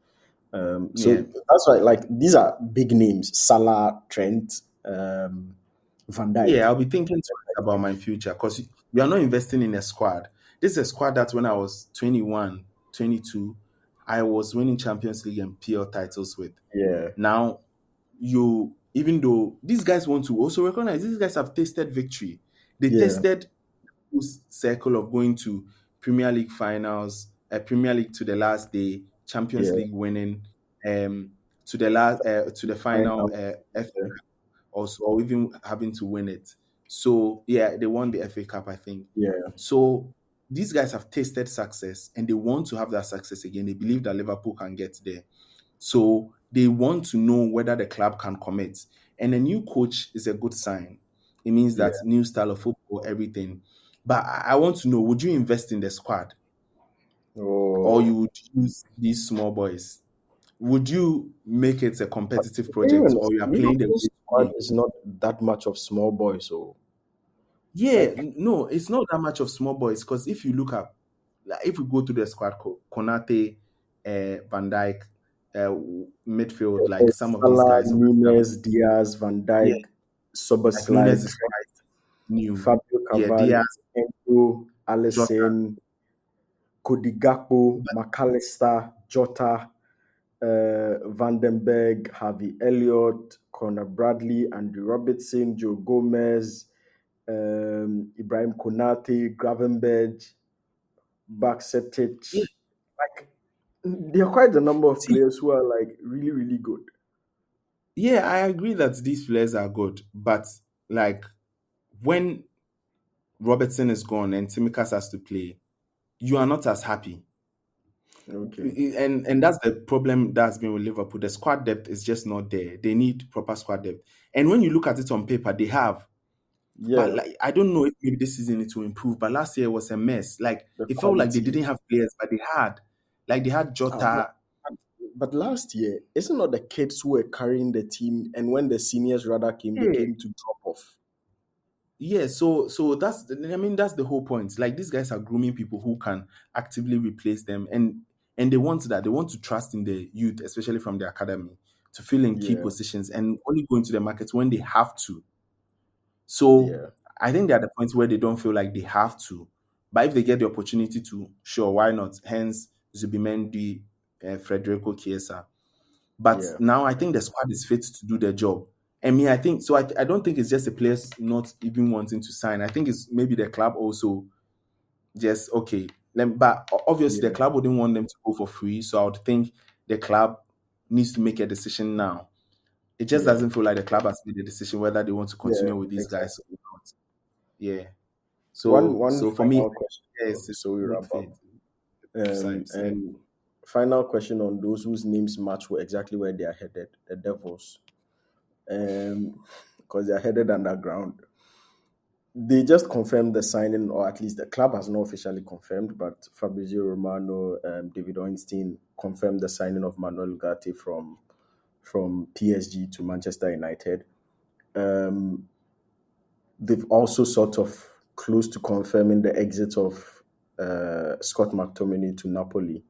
Speaker 1: So
Speaker 2: yeah,
Speaker 1: that's why, like, these are big names: Salah, Trent, Van
Speaker 2: yeah,
Speaker 1: Dijk.
Speaker 2: I'll be thinking twice about my future because you are not investing in a squad. This is a squad that when I was 21, 22, I was winning Champions League and PL titles with.
Speaker 1: Yeah,
Speaker 2: Now, you, even though these guys want to also recognize, these guys have tasted victory. They
Speaker 1: yeah,
Speaker 2: tasted this circle of going to Premier League finals, Premier League to the last day, Champions
Speaker 1: yeah.
Speaker 2: League winning, to the last, to the final,
Speaker 1: Final. Yeah,
Speaker 2: also, or even having to win it. So yeah, they won the FA Cup, I think.
Speaker 1: yeah,
Speaker 2: So these guys have tasted success and they want to have that success again. They believe that Liverpool can get there. So they want to know whether the club can commit. And a new coach is a good sign. It means
Speaker 1: yeah.
Speaker 2: that new style of football, everything. But I want to know, would you invest in the squad or
Speaker 1: Oh,
Speaker 2: you would use these small boys? Would you make it a competitive
Speaker 1: very
Speaker 2: project
Speaker 1: honest,
Speaker 2: or you are playing the
Speaker 1: Liverpool's
Speaker 2: way to
Speaker 1: squad
Speaker 2: win?
Speaker 1: is not that much of small boys. So,
Speaker 2: Yeah,
Speaker 1: like,
Speaker 2: no, it's not that much of small boys because if you look at, like, if we go to the squad, Konate, Van Dijk, midfield, like some of these
Speaker 1: Salah,
Speaker 2: guys,
Speaker 1: Nunes, Diaz, Van
Speaker 2: yeah,
Speaker 1: Dijk,
Speaker 2: like Nunes
Speaker 1: Soberslide,
Speaker 2: is quite new.
Speaker 1: Fabio
Speaker 2: Yeah,
Speaker 1: Carvalho,
Speaker 2: Diaz,
Speaker 1: Enzo,
Speaker 2: Jota,
Speaker 1: Alisson, Cody Gakpo,
Speaker 2: but
Speaker 1: McAllister, Jota, Vandenberg, Harvey Elliott, Connor Bradley, Andrew Robertson, Joe Gomez, Ibrahim Konate, Gravenberg,
Speaker 2: yeah,
Speaker 1: Baksetic. Like, there are quite a number of
Speaker 2: see,
Speaker 1: players who are like really, really good.
Speaker 2: yeah, I agree that these players are good, but like when Robertson is gone and Tsimikas has to play, you are not as happy.
Speaker 1: Okay.
Speaker 2: And that's the problem that's been with Liverpool. The squad depth is just not there. They need proper squad depth. And when you look at it on paper, they have. But
Speaker 1: Yeah,
Speaker 2: like I don't know if maybe this season it will improve. But last year was a mess. Like
Speaker 1: the
Speaker 2: it felt like they
Speaker 1: quality.
Speaker 2: didn't have players, but they had. Like they had
Speaker 1: Ah, but,
Speaker 2: Jota.
Speaker 1: but last year, isn't not the kids who were carrying the team, and when the seniors rather came, they
Speaker 2: Yeah,
Speaker 1: came to drop off.
Speaker 2: yeah. So that's I mean that's the whole point. Like these guys are grooming people who can actively replace them, and they want that. They want to trust in the youth, especially from the academy, to fill in key
Speaker 1: Yeah,
Speaker 2: positions and only go into the market when they have to. So
Speaker 1: yeah,
Speaker 2: I think they're at the point where they don't feel like they have to. But if they get the opportunity to, sure, why not? Hence Zubimendi, Federico Chiesa. But
Speaker 1: yeah,
Speaker 2: now I think the squad is fit to do their job. And me, I think so. I don't think it's just the players not even wanting to sign. I think it's maybe the club also just okay. But obviously, the
Speaker 1: yeah,
Speaker 2: club wouldn't want them to go for free. So I would think the club needs to make a decision now. It just
Speaker 1: yeah,
Speaker 2: doesn't feel like the club has made a decision whether they want to
Speaker 1: yeah,
Speaker 2: continue with these guys
Speaker 1: exactly.
Speaker 2: or not. Yeah.
Speaker 1: One
Speaker 2: So for me,
Speaker 1: final question,
Speaker 2: yeah, it's a
Speaker 1: so we wrap up.
Speaker 2: midfield sides. Yeah.
Speaker 1: And final question on those whose names match were exactly where they are headed, the Devils. Because they are headed underground. They just confirmed the signing, or at least the club has not officially confirmed, but Fabrizio Romano, David Ornstein confirmed the signing of Manuel Ugarte from PSG to Manchester United. Um, they've also sort of close to confirming the exit of Scott McTominay to Napoli.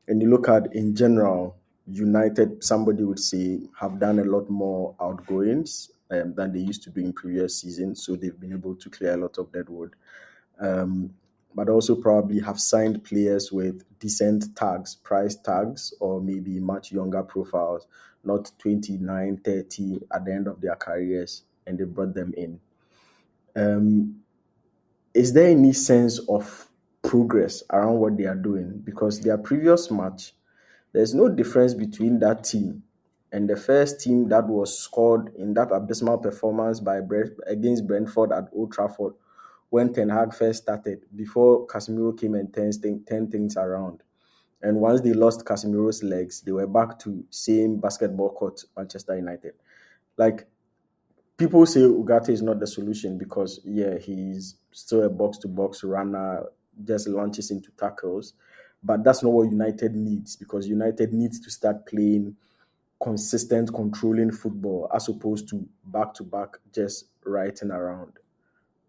Speaker 1: And you look at in general, United, somebody would say, have done a lot more outgoings than they used to do in previous seasons. So they've been able to clear a lot of deadwood. But also probably have signed players with decent tags, price tags, or maybe much younger profiles, not 29, 30 at the end of their careers, and they brought them in. Um, is there any sense of progress around what they are doing? Because their previous match, there's no difference between that team. And the first team that was scored in that abysmal performance against Brentford at Old Trafford when Ten Hag first started, before Casemiro came and turned things around. And once they lost Casemiro's legs, they were back to same basketball court Manchester United. Like, people say Ugarte is not the solution because, yeah, he's still a box to box runner, just launches into tackles. But that's not what United needs, because United needs to start playing consistent, controlling football as opposed to back, just writing around,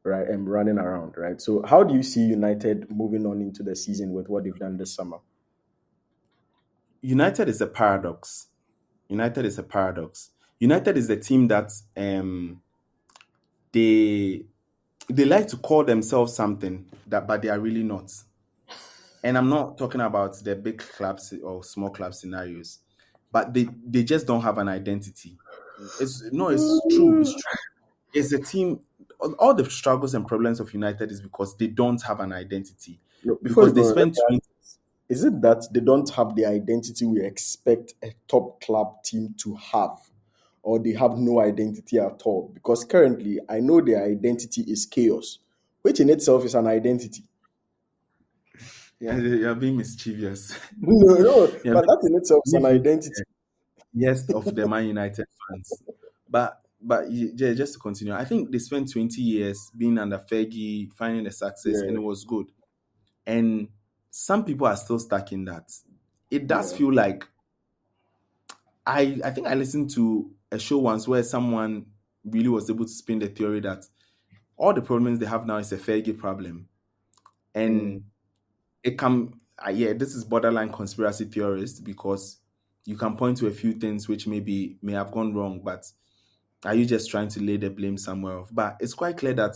Speaker 1: right, and running around, right? So, how do you see United moving on into the season with what they've done this summer?
Speaker 2: United is a paradox. United is a paradox. United is the team that they they like to call themselves something that, but they are really not. And I'm not talking about the big clubs or small club scenarios, but they just don't have an identity. It's true. It's true. It's a team. All the struggles and problems of United is because they don't have an identity.
Speaker 1: No, before you
Speaker 2: Because they
Speaker 1: go, let me
Speaker 2: spend
Speaker 1: ask,
Speaker 2: 20.
Speaker 1: is it that they don't have the identity we expect a top club team to have, or they have no identity at all? Because currently, I know their identity is chaos, which in itself is an identity.
Speaker 2: Yeah, you're being mischievous.
Speaker 1: No, no,
Speaker 2: You're
Speaker 1: but that in itself is
Speaker 2: being
Speaker 1: an identity.
Speaker 2: yes of the Man United fans. Just to continue, I think they spent 20 years being under Fergie, finding the success, and
Speaker 1: Yeah,
Speaker 2: it was good. And some people are still stuck in that. It does
Speaker 1: yeah,
Speaker 2: feel like I think I listened to a show once where someone really was able to spin the theory that all the problems they have now is a Fergie problem.
Speaker 1: mm,
Speaker 2: And it can yeah, this is borderline conspiracy theorist because you can point to a few things which maybe may have gone wrong, but are you just trying to lay the blame somewhere off? But it's quite clear that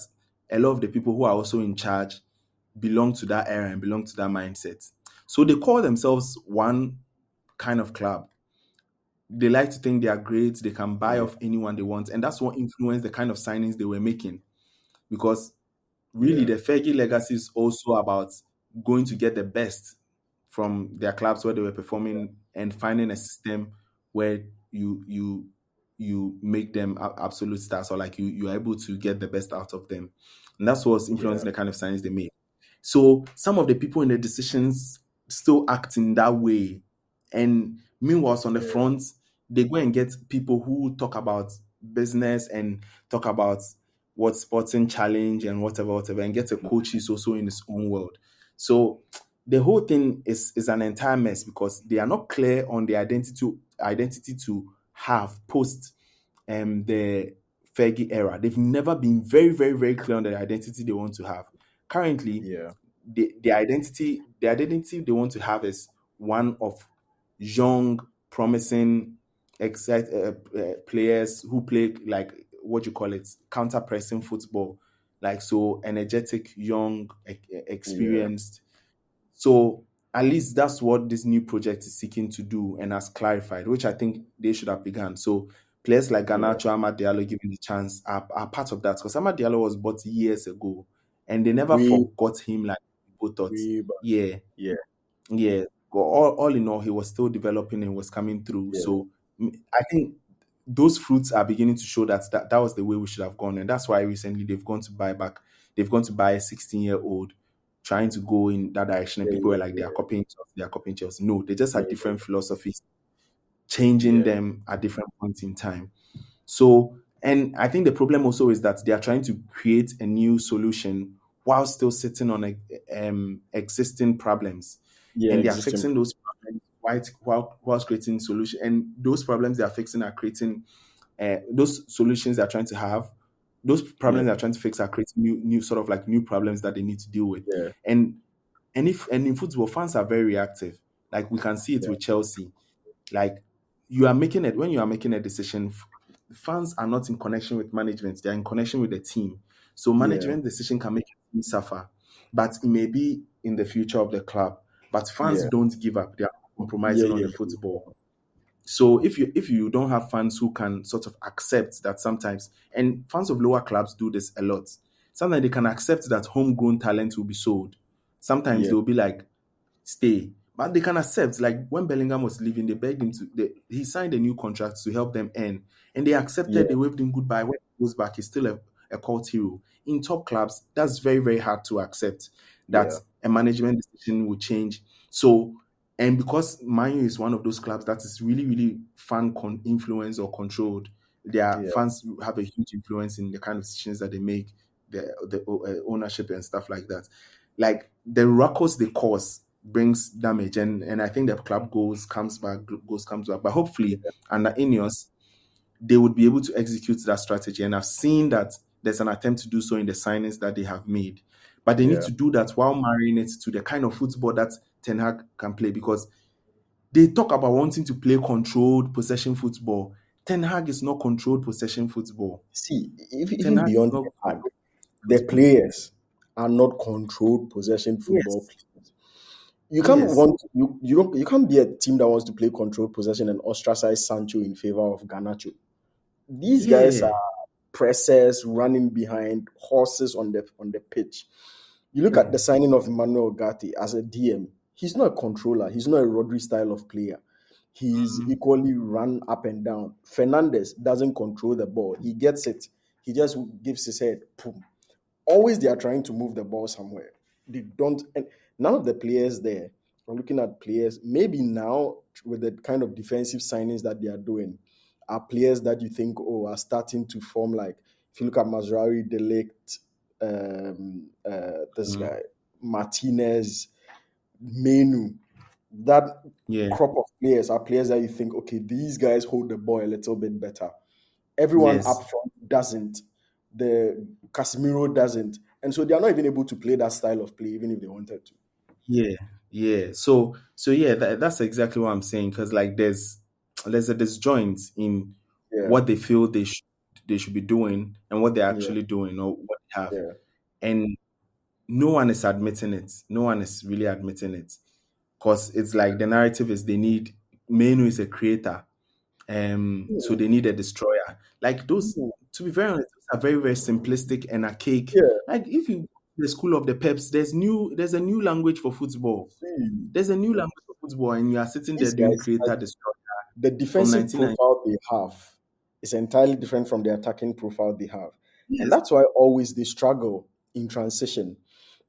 Speaker 2: a lot of the people who are also in charge belong to that era and belong to that mindset. So they call themselves one kind of club. They like to think they are great, they can buy
Speaker 1: yeah,
Speaker 2: off anyone they want, and that's what influenced the kind of signings they were making. Because really,
Speaker 1: yeah,
Speaker 2: the Fergie legacy is also about going to get the best from their clubs where they were performing and finding a system where you make them absolute stars, or like you are able to get the best out of them, and that's what's
Speaker 1: yeah,
Speaker 2: influencing the kind of signings they make. So some of the people in the decisions still act in that way, and meanwhile on the
Speaker 1: yeah,
Speaker 2: front they go and get people who talk about business and talk about what sporting challenge and whatever, and get a coach who's also in his own world. So the whole thing is an entire mess because they are not clear on the identity to have post the Fergie era. They've never been very, very, very clear on the identity they want to have. Currently,
Speaker 1: yeah,
Speaker 2: the identity they want to have is one of young, promising, players who play like what you call it, counter pressing football, like so energetic, young,
Speaker 1: yeah,
Speaker 2: experienced. So at least that's what this new project is seeking to do and has clarified, which I think they should have begun. So players like
Speaker 1: yeah.
Speaker 2: Garnacho, Amad Diallo given the chance are part of that because Amad Diallo was bought years ago and they never
Speaker 1: We,
Speaker 2: forgot him like people thought.
Speaker 1: but
Speaker 2: Yeah,
Speaker 1: yeah,
Speaker 2: yeah. But all in all, he was still developing and was coming through.
Speaker 1: yeah,
Speaker 2: So I think those fruits are beginning to show that was the way we should have gone. And that's why recently they've gone to buy a 16-year-old trying to go in that direction. And
Speaker 1: yeah,
Speaker 2: people were like, they are copying Chelsea. No, they just
Speaker 1: yeah,
Speaker 2: had different philosophies, changing
Speaker 1: yeah,
Speaker 2: them at different points in time. So, and I think the problem also is that they are trying to create a new solution while still sitting on existing problems,
Speaker 1: yeah,
Speaker 2: and they are
Speaker 1: existing.
Speaker 2: fixing those problems whilst creating solution. And those problems they are fixing are creating those solutions they are trying to have. Those
Speaker 1: Yeah,
Speaker 2: problems they are trying to fix are creating new sort of like new problems that they need to deal with.
Speaker 1: yeah,
Speaker 2: And and in football, fans are very reactive. Like we can see it
Speaker 1: yeah,
Speaker 2: with Chelsea. Like you are making it when you are making a decision, fans are not in connection with management, they are in connection with the team. So
Speaker 1: yeah,
Speaker 2: management decision can make a team suffer, but it may be in the future of the club. But fans
Speaker 1: yeah,
Speaker 2: don't give up, they are
Speaker 1: yeah,
Speaker 2: compromising on
Speaker 1: yeah,
Speaker 2: the football. So if you don't have fans who can sort of accept that sometimes, and fans of lower clubs do this a lot, sometimes they can accept that homegrown talent will be sold. Sometimes
Speaker 1: yeah,
Speaker 2: they'll be like, stay. But they can accept, like when Bellingham was leaving, they begged him to. He signed a new contract to help them earn, and they accepted.
Speaker 1: Yeah,
Speaker 2: They waved him goodbye. When he goes back, he's still a cult hero. In top clubs, that's very very hard to accept that
Speaker 1: yeah,
Speaker 2: a management decision will change. So, and because Man U is one of those clubs that is really really fan influence or controlled, their
Speaker 1: yeah,
Speaker 2: fans have a huge influence in the kind of decisions that they make, the ownership and stuff like that. Like the ruckus they cause brings damage, and I think the club comes back. But hopefully,
Speaker 1: yeah,
Speaker 2: under Ineos, they would be able to execute that strategy. And I've seen that there's an attempt to do so in the signings that they have made. But they need
Speaker 1: yeah.
Speaker 2: to do that while marrying it to the kind of football that Ten Hag can play, because they talk about wanting to play controlled possession football. Ten Hag is not controlled possession football.
Speaker 1: See, if,
Speaker 2: Ten
Speaker 1: even
Speaker 2: Hag is
Speaker 1: beyond
Speaker 2: not
Speaker 1: the tag,
Speaker 2: controlled
Speaker 1: the
Speaker 2: football.
Speaker 1: players are not controlled possession football
Speaker 2: Yes,
Speaker 1: players. You can't
Speaker 2: yes,
Speaker 1: want you can't be a team that wants to play controlled possession and ostracize Sancho in favor of Garnacho. These guys are
Speaker 2: yeah,
Speaker 1: pressers running behind horses on the pitch. You look at
Speaker 2: yeah.
Speaker 1: the signing of Emmanuel Gatti as a DM. He's not a controller. He's not a Rodri style of player. He's
Speaker 2: Mhm.
Speaker 1: equally run up and down. Fernandez doesn't control the ball. He gets it. He just gives his head. Boom. Always they are trying to move the ball somewhere. They don't. And none of the players there. I'm looking at players. Maybe now with the kind of defensive signings that they are doing, are players that you think are starting to form. Like if you look at Mazraoui, Delict, this
Speaker 2: Mhm.
Speaker 1: guy Martinez, Menu, that
Speaker 2: Yeah,
Speaker 1: crop of players are players that you think, okay, these guys hold the ball a little bit better. Everyone
Speaker 2: yes.
Speaker 1: up front doesn't. The Casemiro doesn't, and so they are not even able to play that style of play, even if they wanted to.
Speaker 2: Yeah, yeah. So yeah, that's exactly what I'm saying. Because like there's a disjoint in
Speaker 1: Yeah,
Speaker 2: what they feel they should be doing and what they're
Speaker 1: yeah,
Speaker 2: actually doing or what they have,
Speaker 1: yeah,
Speaker 2: and no one is admitting it. No one is really admitting it, because it's like the narrative is they need Menu is a creator, so
Speaker 1: yeah,
Speaker 2: they need a destroyer. Like those,
Speaker 1: yeah.
Speaker 2: to be very honest, those are very very simplistic and archaic.
Speaker 1: Yeah.
Speaker 2: Like if you the school of the peps, there's a new language for football.
Speaker 1: See,
Speaker 2: There's a new language for football, and you are sitting there
Speaker 1: these
Speaker 2: doing
Speaker 1: guys, like
Speaker 2: creator destroyer
Speaker 1: the
Speaker 2: from
Speaker 1: defensive
Speaker 2: 1990.
Speaker 1: profile they have is entirely different from the attacking profile they have. And
Speaker 2: Yes,
Speaker 1: that's why always they struggle in transition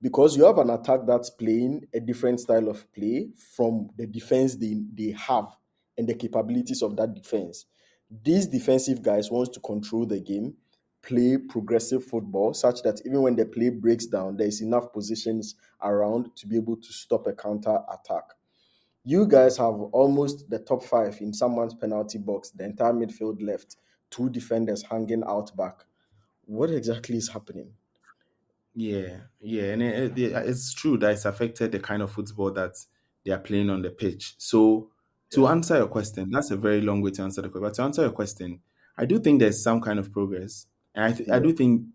Speaker 1: because you have an attack that's playing a different style of play from the defense they have and the capabilities of that defense. These defensive guys wants to control the game, play progressive football such that even when the play breaks down, there is enough positions around to be able to stop a counter attack. You guys have almost the top five in someone's penalty box, the entire midfield left, two defenders hanging out back. What exactly is happening?
Speaker 2: yeah, yeah, and it's true that it's affected the kind of football that they are playing on the pitch. So to
Speaker 1: Yeah,
Speaker 2: answer your question, that's a very long way to answer the question. But to answer your question, I do think there's some kind of progress, and I
Speaker 1: yeah.
Speaker 2: do think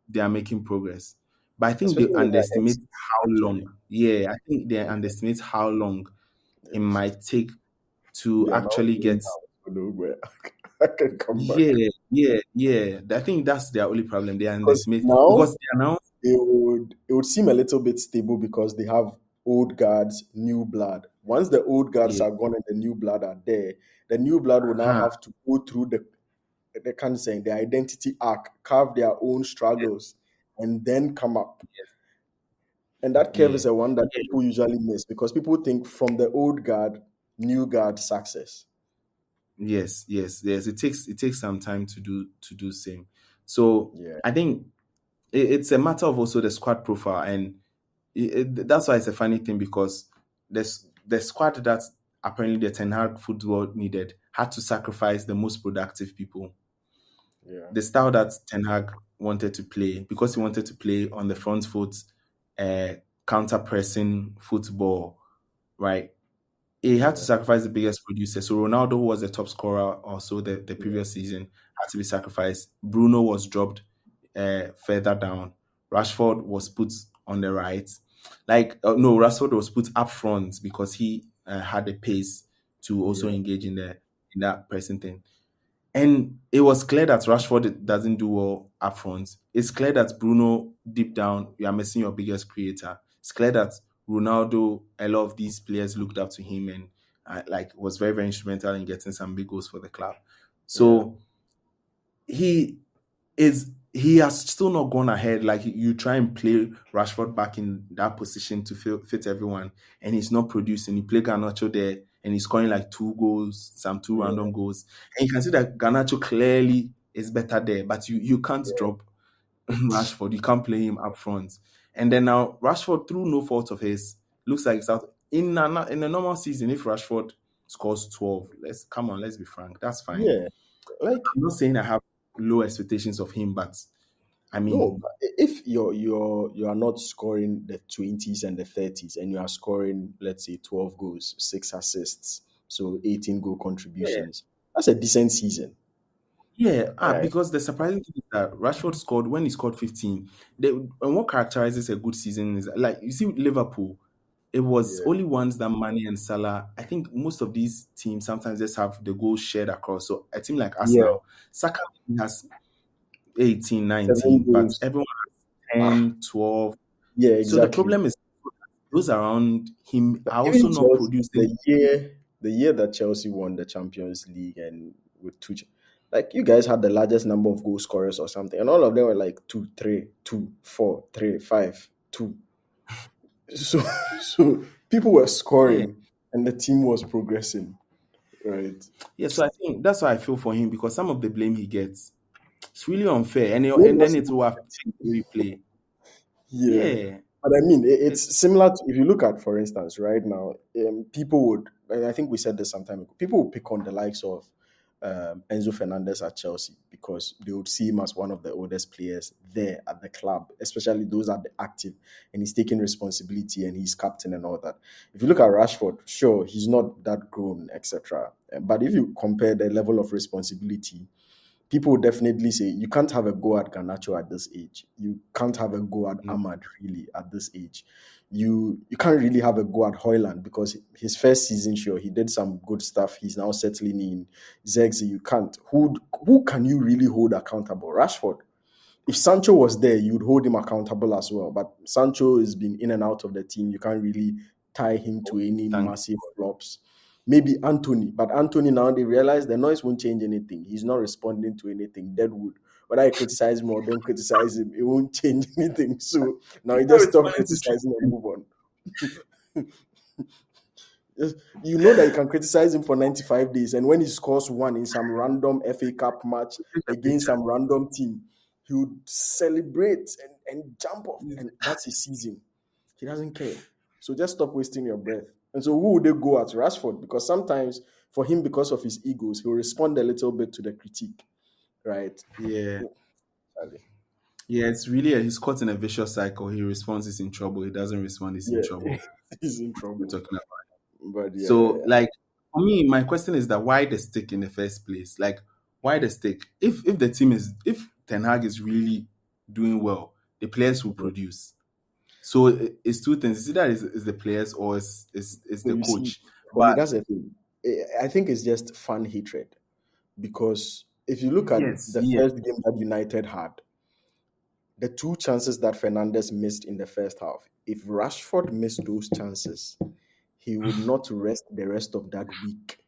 Speaker 2: they are making progress. But I think they
Speaker 1: Especially with that
Speaker 2: underestimate
Speaker 1: exit
Speaker 2: how
Speaker 1: strategy.
Speaker 2: long. Yeah, I think they underestimate how long it
Speaker 1: Yes.
Speaker 2: might take to
Speaker 1: They are now
Speaker 2: actually
Speaker 1: going
Speaker 2: get.
Speaker 1: out for nowhere. I can come back.
Speaker 2: Yeah, yeah, yeah. I think that's their only problem. They
Speaker 1: Because
Speaker 2: underestimate
Speaker 1: now
Speaker 2: because they are now.
Speaker 1: it would seem a little bit stable because they have old guards, new blood. Once the old guards
Speaker 2: Yeah,
Speaker 1: are gone and the new blood are there, the new blood will now
Speaker 2: uh-huh.
Speaker 1: have to go through the kind of saying the identity arc, carve their own struggles, and then come up. And that curve
Speaker 2: Yeah,
Speaker 1: is the one that
Speaker 2: yeah.
Speaker 1: people usually miss because people think from the old guard, new guard success.
Speaker 2: Yes, yes, yes. It takes some time to do same. So
Speaker 1: Yeah,
Speaker 2: I think it's a matter of also the squad profile, and that's why it's a funny thing because the squad that apparently the Ten Hag football needed had to sacrifice the most productive people.
Speaker 1: yeah,
Speaker 2: The style that Ten Hag wanted to play, because he wanted to play on the front foot, uh, counter pressing football, right? He had to
Speaker 1: yeah,
Speaker 2: sacrifice the biggest producer. So Ronaldo, who was the top scorer also the
Speaker 1: yeah,
Speaker 2: previous season, had to be sacrificed. Bruno was dropped further down. Rashford was put on the right. No, Rashford was put up front because he had the pace to also
Speaker 1: yeah,
Speaker 2: engage in that pressing thing. And it was clear that Rashford doesn't do well up front. It's clear that Bruno, deep down, you are missing your biggest creator. It's clear that Ronaldo, a lot of these players looked up to him and like was very, very instrumental in getting some big goals for the club.
Speaker 1: Yeah.
Speaker 2: So he has still not gone ahead. Like you try and play Rashford back in that position to fit everyone, and he's not producing. You play Garnacho there, and he's scoring like 2 goals, some two
Speaker 1: Yeah.
Speaker 2: random goals, and you can see that Garnacho clearly is better there. But you can't drop Rashford. You can't play him up front. And then now Rashford, through no fault of his, looks like it's out in a normal season. If Rashford scores 12, let's be frank, that's fine.
Speaker 1: Yeah. Like,
Speaker 2: I'm not saying I have low expectations of him, but I
Speaker 1: no,
Speaker 2: mean,
Speaker 1: but if you are not scoring the 20s and the 30s, and you are scoring, let's say, 12 goals, 6 assists, so 18 goal
Speaker 2: yeah,
Speaker 1: contributions, that's a decent season,
Speaker 2: yeah,
Speaker 1: right?
Speaker 2: because the surprising thing is that Rashford scored when he scored 15. And what characterizes a good season is like you see with Liverpool, it was
Speaker 1: Yeah.
Speaker 2: only once that Mane and Salah. I think most of these teams sometimes just have the goals shared across. So a team like
Speaker 1: Yeah.
Speaker 2: Arsenal, Saka has 18,
Speaker 1: Seven
Speaker 2: 19, but
Speaker 1: goals.
Speaker 2: everyone has
Speaker 1: Ah,
Speaker 2: 10, 12.
Speaker 1: yeah,
Speaker 2: So the
Speaker 1: exactly.
Speaker 2: problem is those around him
Speaker 1: But
Speaker 2: are also
Speaker 1: even
Speaker 2: not
Speaker 1: Chelsea,
Speaker 2: producing.
Speaker 1: the year that Chelsea won the Champions League, and with two, like, you guys had the largest number of goal scorers or something, and all of them were like two, three, two, four, three, five, two. So, so people were
Speaker 2: Yeah.
Speaker 1: scoring, and the team was progressing, right?
Speaker 2: Yeah, so I think that's why I feel for him because some of the blame he gets, it's really unfair,
Speaker 1: No
Speaker 2: and then it
Speaker 1: mercy.
Speaker 2: will affect replay.
Speaker 1: Yeah,
Speaker 2: Yeah,
Speaker 1: but I mean,
Speaker 2: it's
Speaker 1: it's similar to, if you look at, for instance, right now, people would, and I think we said this some time ago, people would pick on the likes of Enzo Fernandez at Chelsea because they would see him as one of the oldest players there at the club, especially those at the active, and he's taking responsibility and he's captain and all that. If you look at Rashford, sure, he's not that grown, etc. But if you compare the level of responsibility, people would definitely say you can't have a go at Garnacho at this age. You can't have a go at Ahmad really at this age. You can't really have a go at Hoyland because his first season, sure, he did some good stuff. He's now settling in. Zegzi, you can't. Who can you really hold accountable? Rashford. If Sancho was there, you'd hold him accountable as well. But Sancho has been in and out of the team. You can't really tie him to any
Speaker 2: thank
Speaker 1: massive flops. Maybe Anthony, but Anthony, now they realize the noise won't change anything. He's not responding to anything. Deadwood. Whether I criticize him or don't criticize him, it won't change anything. So now
Speaker 2: He's
Speaker 1: you
Speaker 2: not
Speaker 1: just stop
Speaker 2: responding to
Speaker 1: criticizing and
Speaker 2: treatment.
Speaker 1: move on. Yes, you know that you can criticize him for 95 days, and when he scores one in some random FA Cup match against some random team, he would celebrate and jump off, and that's his season. He doesn't care. So just stop wasting your breath. And so who would they go at? Rashford, because sometimes for him, because of his egos, he'll respond a little bit to the critique, right?
Speaker 2: Yeah,
Speaker 1: Charlie.
Speaker 2: yeah, it's really he's caught in a vicious cycle. He responds, he's in trouble. He doesn't respond, he's in
Speaker 1: Yeah,
Speaker 2: trouble.
Speaker 1: he's in
Speaker 2: We're
Speaker 1: trouble.
Speaker 2: talking about.
Speaker 1: But
Speaker 2: So,
Speaker 1: yeah,
Speaker 2: like for me, my question is that why the stick in the first place? Like, why the stick? If the team is if Ten Hag is really doing well, the players will
Speaker 1: yeah.
Speaker 2: produce. So it's two things. It's either is the players or it's
Speaker 1: So
Speaker 2: the
Speaker 1: you see,
Speaker 2: coach.
Speaker 1: for me,
Speaker 2: But
Speaker 1: that's the thing. I think it's just fan hatred. Because if you look at
Speaker 2: yes,
Speaker 1: the
Speaker 2: yeah,
Speaker 1: first game that United had, the two chances that Fernandes missed in the first half, if Rashford missed those chances, he would not rest the rest of that week.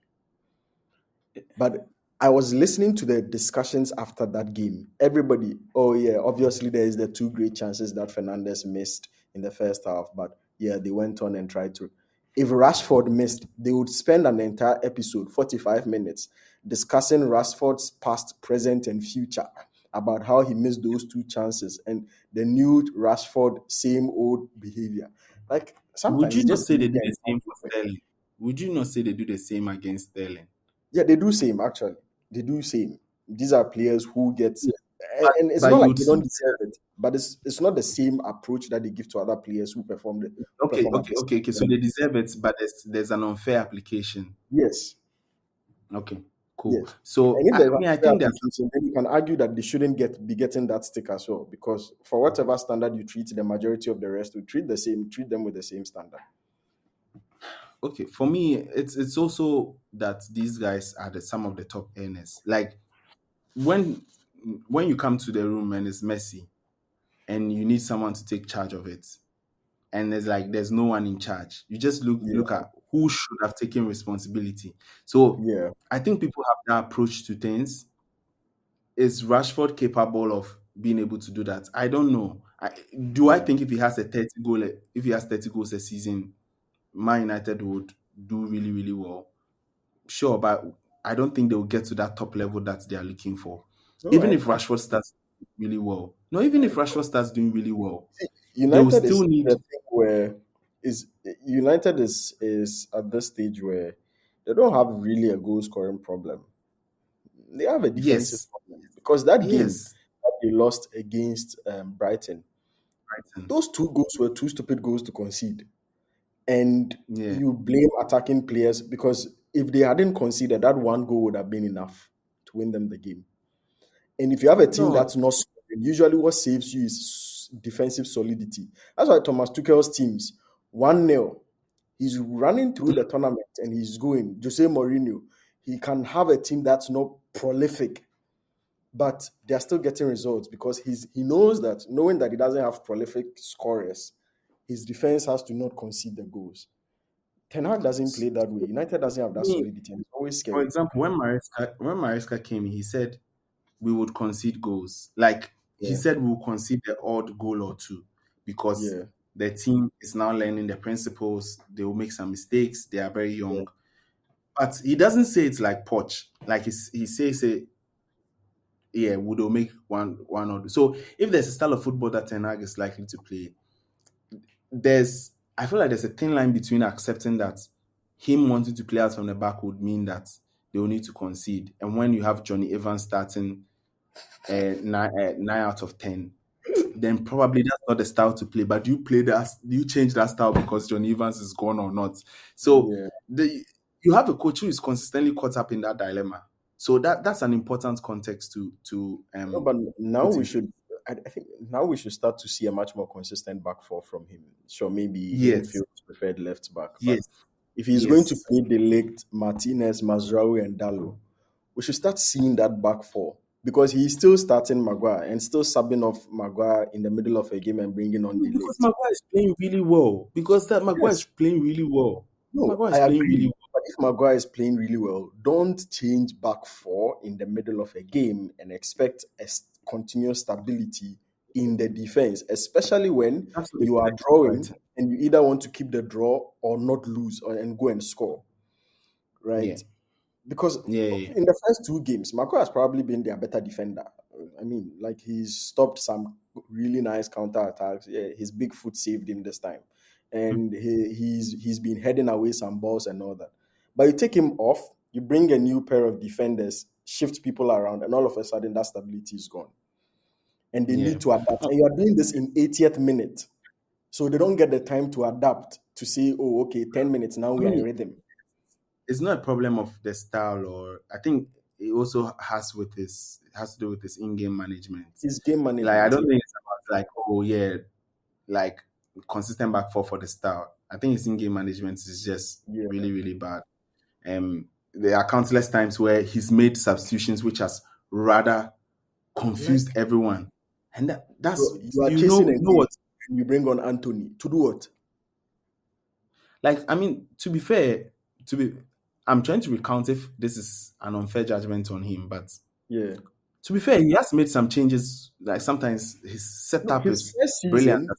Speaker 1: But I was listening to the discussions after that game. Everybody, oh yeah, obviously there is the two great chances that Fernandes missed in the first half, but yeah, they went on and tried to. If Rashford missed, they would spend an entire episode, 45 minutes, discussing Rashford's past, present, and future about how he missed those two chances and the new Rashford, same old behavior. Like
Speaker 2: would
Speaker 1: sometimes
Speaker 2: you
Speaker 1: it's
Speaker 2: not
Speaker 1: just
Speaker 2: say they
Speaker 1: easy
Speaker 2: do the
Speaker 1: and
Speaker 2: same for
Speaker 1: comfortable.
Speaker 2: Sterling? Would you not say they do the same against Sterling?
Speaker 1: Yeah, they do same actually. They do same. These are players who get,
Speaker 2: Yeah.
Speaker 1: and it's
Speaker 2: But
Speaker 1: not
Speaker 2: you
Speaker 1: like
Speaker 2: would
Speaker 1: they
Speaker 2: still
Speaker 1: don't deserve it, but it's not the same approach that they give to other players who
Speaker 2: okay,
Speaker 1: perform at
Speaker 2: okay,
Speaker 1: the
Speaker 2: okay,
Speaker 1: same
Speaker 2: okay. So
Speaker 1: level.
Speaker 2: they deserve it, but there's an unfair application.
Speaker 1: Yes,
Speaker 2: Okay, cool.
Speaker 1: yes.
Speaker 2: So
Speaker 1: And if
Speaker 2: I
Speaker 1: there's
Speaker 2: mean, I
Speaker 1: fair
Speaker 2: think there's
Speaker 1: application, then you can argue that they shouldn't be getting that stick as well, because for whatever standard you treat the majority of the rest, we treat them with the same standard.
Speaker 2: okay. For me, it's also that these guys are some of the top earners. Like when when you come to the room and it's messy and you need someone to take charge of it, and there's no one in charge. You just look
Speaker 1: Yeah,
Speaker 2: at who should have taken responsibility. So
Speaker 1: yeah,
Speaker 2: I think people have that approach to things. Is Rashford capable of being able to do that? I don't know. I
Speaker 1: yeah.
Speaker 2: think if he has 30 goals a season, Man United would do really, really well. Sure, but I don't think they will get to that top level that they are looking for.
Speaker 1: No,
Speaker 2: Even if Rashford starts really well. No, even if Rashford starts doing really well,
Speaker 1: see,
Speaker 2: they will
Speaker 1: United
Speaker 2: still
Speaker 1: is
Speaker 2: need.
Speaker 1: the thing where is United is at this stage where they don't have really a goal scoring problem. They have a defensive
Speaker 2: Yes,
Speaker 1: problem because that game
Speaker 2: yes,
Speaker 1: that they lost against Brighton,
Speaker 2: Brighton.
Speaker 1: those two goals were two stupid goals to concede, and
Speaker 2: Yeah.
Speaker 1: you blame attacking players because if they hadn't conceded, that one goal would have been enough to win them the game. And if you have a team
Speaker 2: No,
Speaker 1: that's not scoring, usually what saves you is defensive solidity. That's why Thomas Tuchel's teams 1-0. He's running through the tournament and he's going. Jose Mourinho, he can have a team that's not prolific, but they're still getting results because he knows that knowing that he doesn't have prolific scorers, his defense has to not concede the goals. Ten Hag doesn't play that way. United doesn't have that
Speaker 2: me,
Speaker 1: solidity and it's always
Speaker 2: for
Speaker 1: scary.
Speaker 2: example, when Maresca came in, he said we would concede goals. Like he
Speaker 1: Yeah,
Speaker 2: said, we will concede the odd goal or two because
Speaker 1: yeah,
Speaker 2: the team is now learning the principles. They will make some mistakes. They are very
Speaker 1: yeah.
Speaker 2: young, but he doesn't say it's like Poch. Like he says, yeah, would they make one or two. So if there's a style of football that Ten Hag is likely to play, I feel like there's a thin line between accepting that him wanting to play out from the back would mean that they will need to concede, and when you have Johnny Evans starting 9 out of 10, then probably that's not the style to play. But do you play that? Do you change that style because Johnny Evans is gone or not? So
Speaker 1: Yeah.
Speaker 2: you have a coach who is consistently caught up in that dilemma. So that's an important context to
Speaker 1: No, but now
Speaker 2: put
Speaker 1: we
Speaker 2: in.
Speaker 1: should. I think now we should start to see a much more consistent back four from him. Sure, maybe
Speaker 2: Yes,
Speaker 1: Linfield's preferred left back, but
Speaker 2: yes,
Speaker 1: if he's going to
Speaker 2: yes.
Speaker 1: play Delict, Martinez, Mazraoui, and Dallo, we should start seeing that back four because he's still starting Maguire and still subbing off Maguire in the middle of a game and bringing on
Speaker 2: Because
Speaker 1: Delict.
Speaker 2: Maguire is playing really well. Because that Maguire is
Speaker 1: Yes,
Speaker 2: playing really well.
Speaker 1: no,
Speaker 2: Maguire
Speaker 1: I
Speaker 2: is playing really
Speaker 1: agree.
Speaker 2: well.
Speaker 1: But if Maguire is playing really well, don't change back four in the middle of a game and expect continuous stability in the defense, especially when
Speaker 2: That's what
Speaker 1: you are
Speaker 2: exactly
Speaker 1: drawing
Speaker 2: Brighton.
Speaker 1: and you either want to keep the draw or not lose and go and score,
Speaker 2: Yeah,
Speaker 1: right? Because
Speaker 2: yeah, yeah.
Speaker 1: in the first two games, Marco has probably been their better defender. I mean, like he's stopped some really nice counter attacks. Yeah, his big foot saved him this time, and he's been heading away some balls and all that. But you take him off, you bring a new pair of defenders, shift people around, and all of a sudden that stability is gone, and they
Speaker 2: Yeah.
Speaker 1: need to adapt.
Speaker 2: Oh,
Speaker 1: And you are doing this in 80th minute, so they don't get the time to adapt to say, "Oh, okay, 10 minutes now
Speaker 2: I
Speaker 1: we are in
Speaker 2: mean,
Speaker 1: rhythm."
Speaker 2: it's not a problem of the style, or I think it also has to do with his in-game management.
Speaker 1: His game
Speaker 2: Like I
Speaker 1: management,
Speaker 2: don't
Speaker 1: yeah,
Speaker 2: think it's about like, oh yeah, like consistent back four for the style. I think his in-game management is just
Speaker 1: yeah.
Speaker 2: really, really bad. There are countless times where he's made substitutions which has rather
Speaker 1: Like
Speaker 2: confused everyone. And that's
Speaker 1: you are
Speaker 2: you
Speaker 1: chasing
Speaker 2: know
Speaker 1: a
Speaker 2: know
Speaker 1: game
Speaker 2: what
Speaker 1: and you bring on Anthony to do what?
Speaker 2: like I mean to be fair, to be I'm trying to recount if this is an unfair judgment on him, but
Speaker 1: Yeah.
Speaker 2: to be fair, he has made some changes. Like sometimes his
Speaker 1: No,
Speaker 2: setup is brilliant.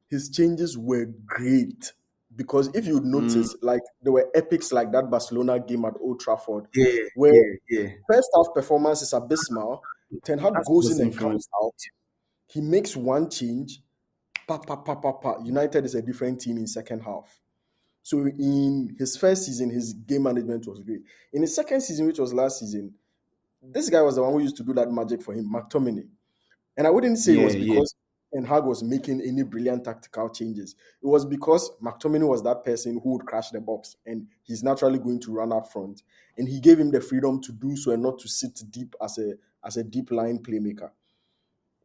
Speaker 1: his changes were great. Because if you
Speaker 2: Mm,
Speaker 1: notice, like there were epics like that Barcelona game at Old Trafford,
Speaker 2: yeah,
Speaker 1: where
Speaker 2: yeah, yeah.
Speaker 1: first half performance is abysmal. Ten Hag
Speaker 2: That's
Speaker 1: goes
Speaker 2: was
Speaker 1: in and comes
Speaker 2: influence.
Speaker 1: out. He makes one change. Pa, pa, pa, pa, pa. United is a different team in second half. So in his first season, his game management was great. In his second season, which was last season, this guy was the one who used to do that magic for him, McTominay. And I wouldn't say it
Speaker 2: Yeah,
Speaker 1: was
Speaker 2: yeah.
Speaker 1: because Ten Hag was making any brilliant tactical changes. It was because McTominay was that person who would crash the box and he's naturally going to run up front. And he gave him the freedom to do so and not to sit deep as a deep line playmaker.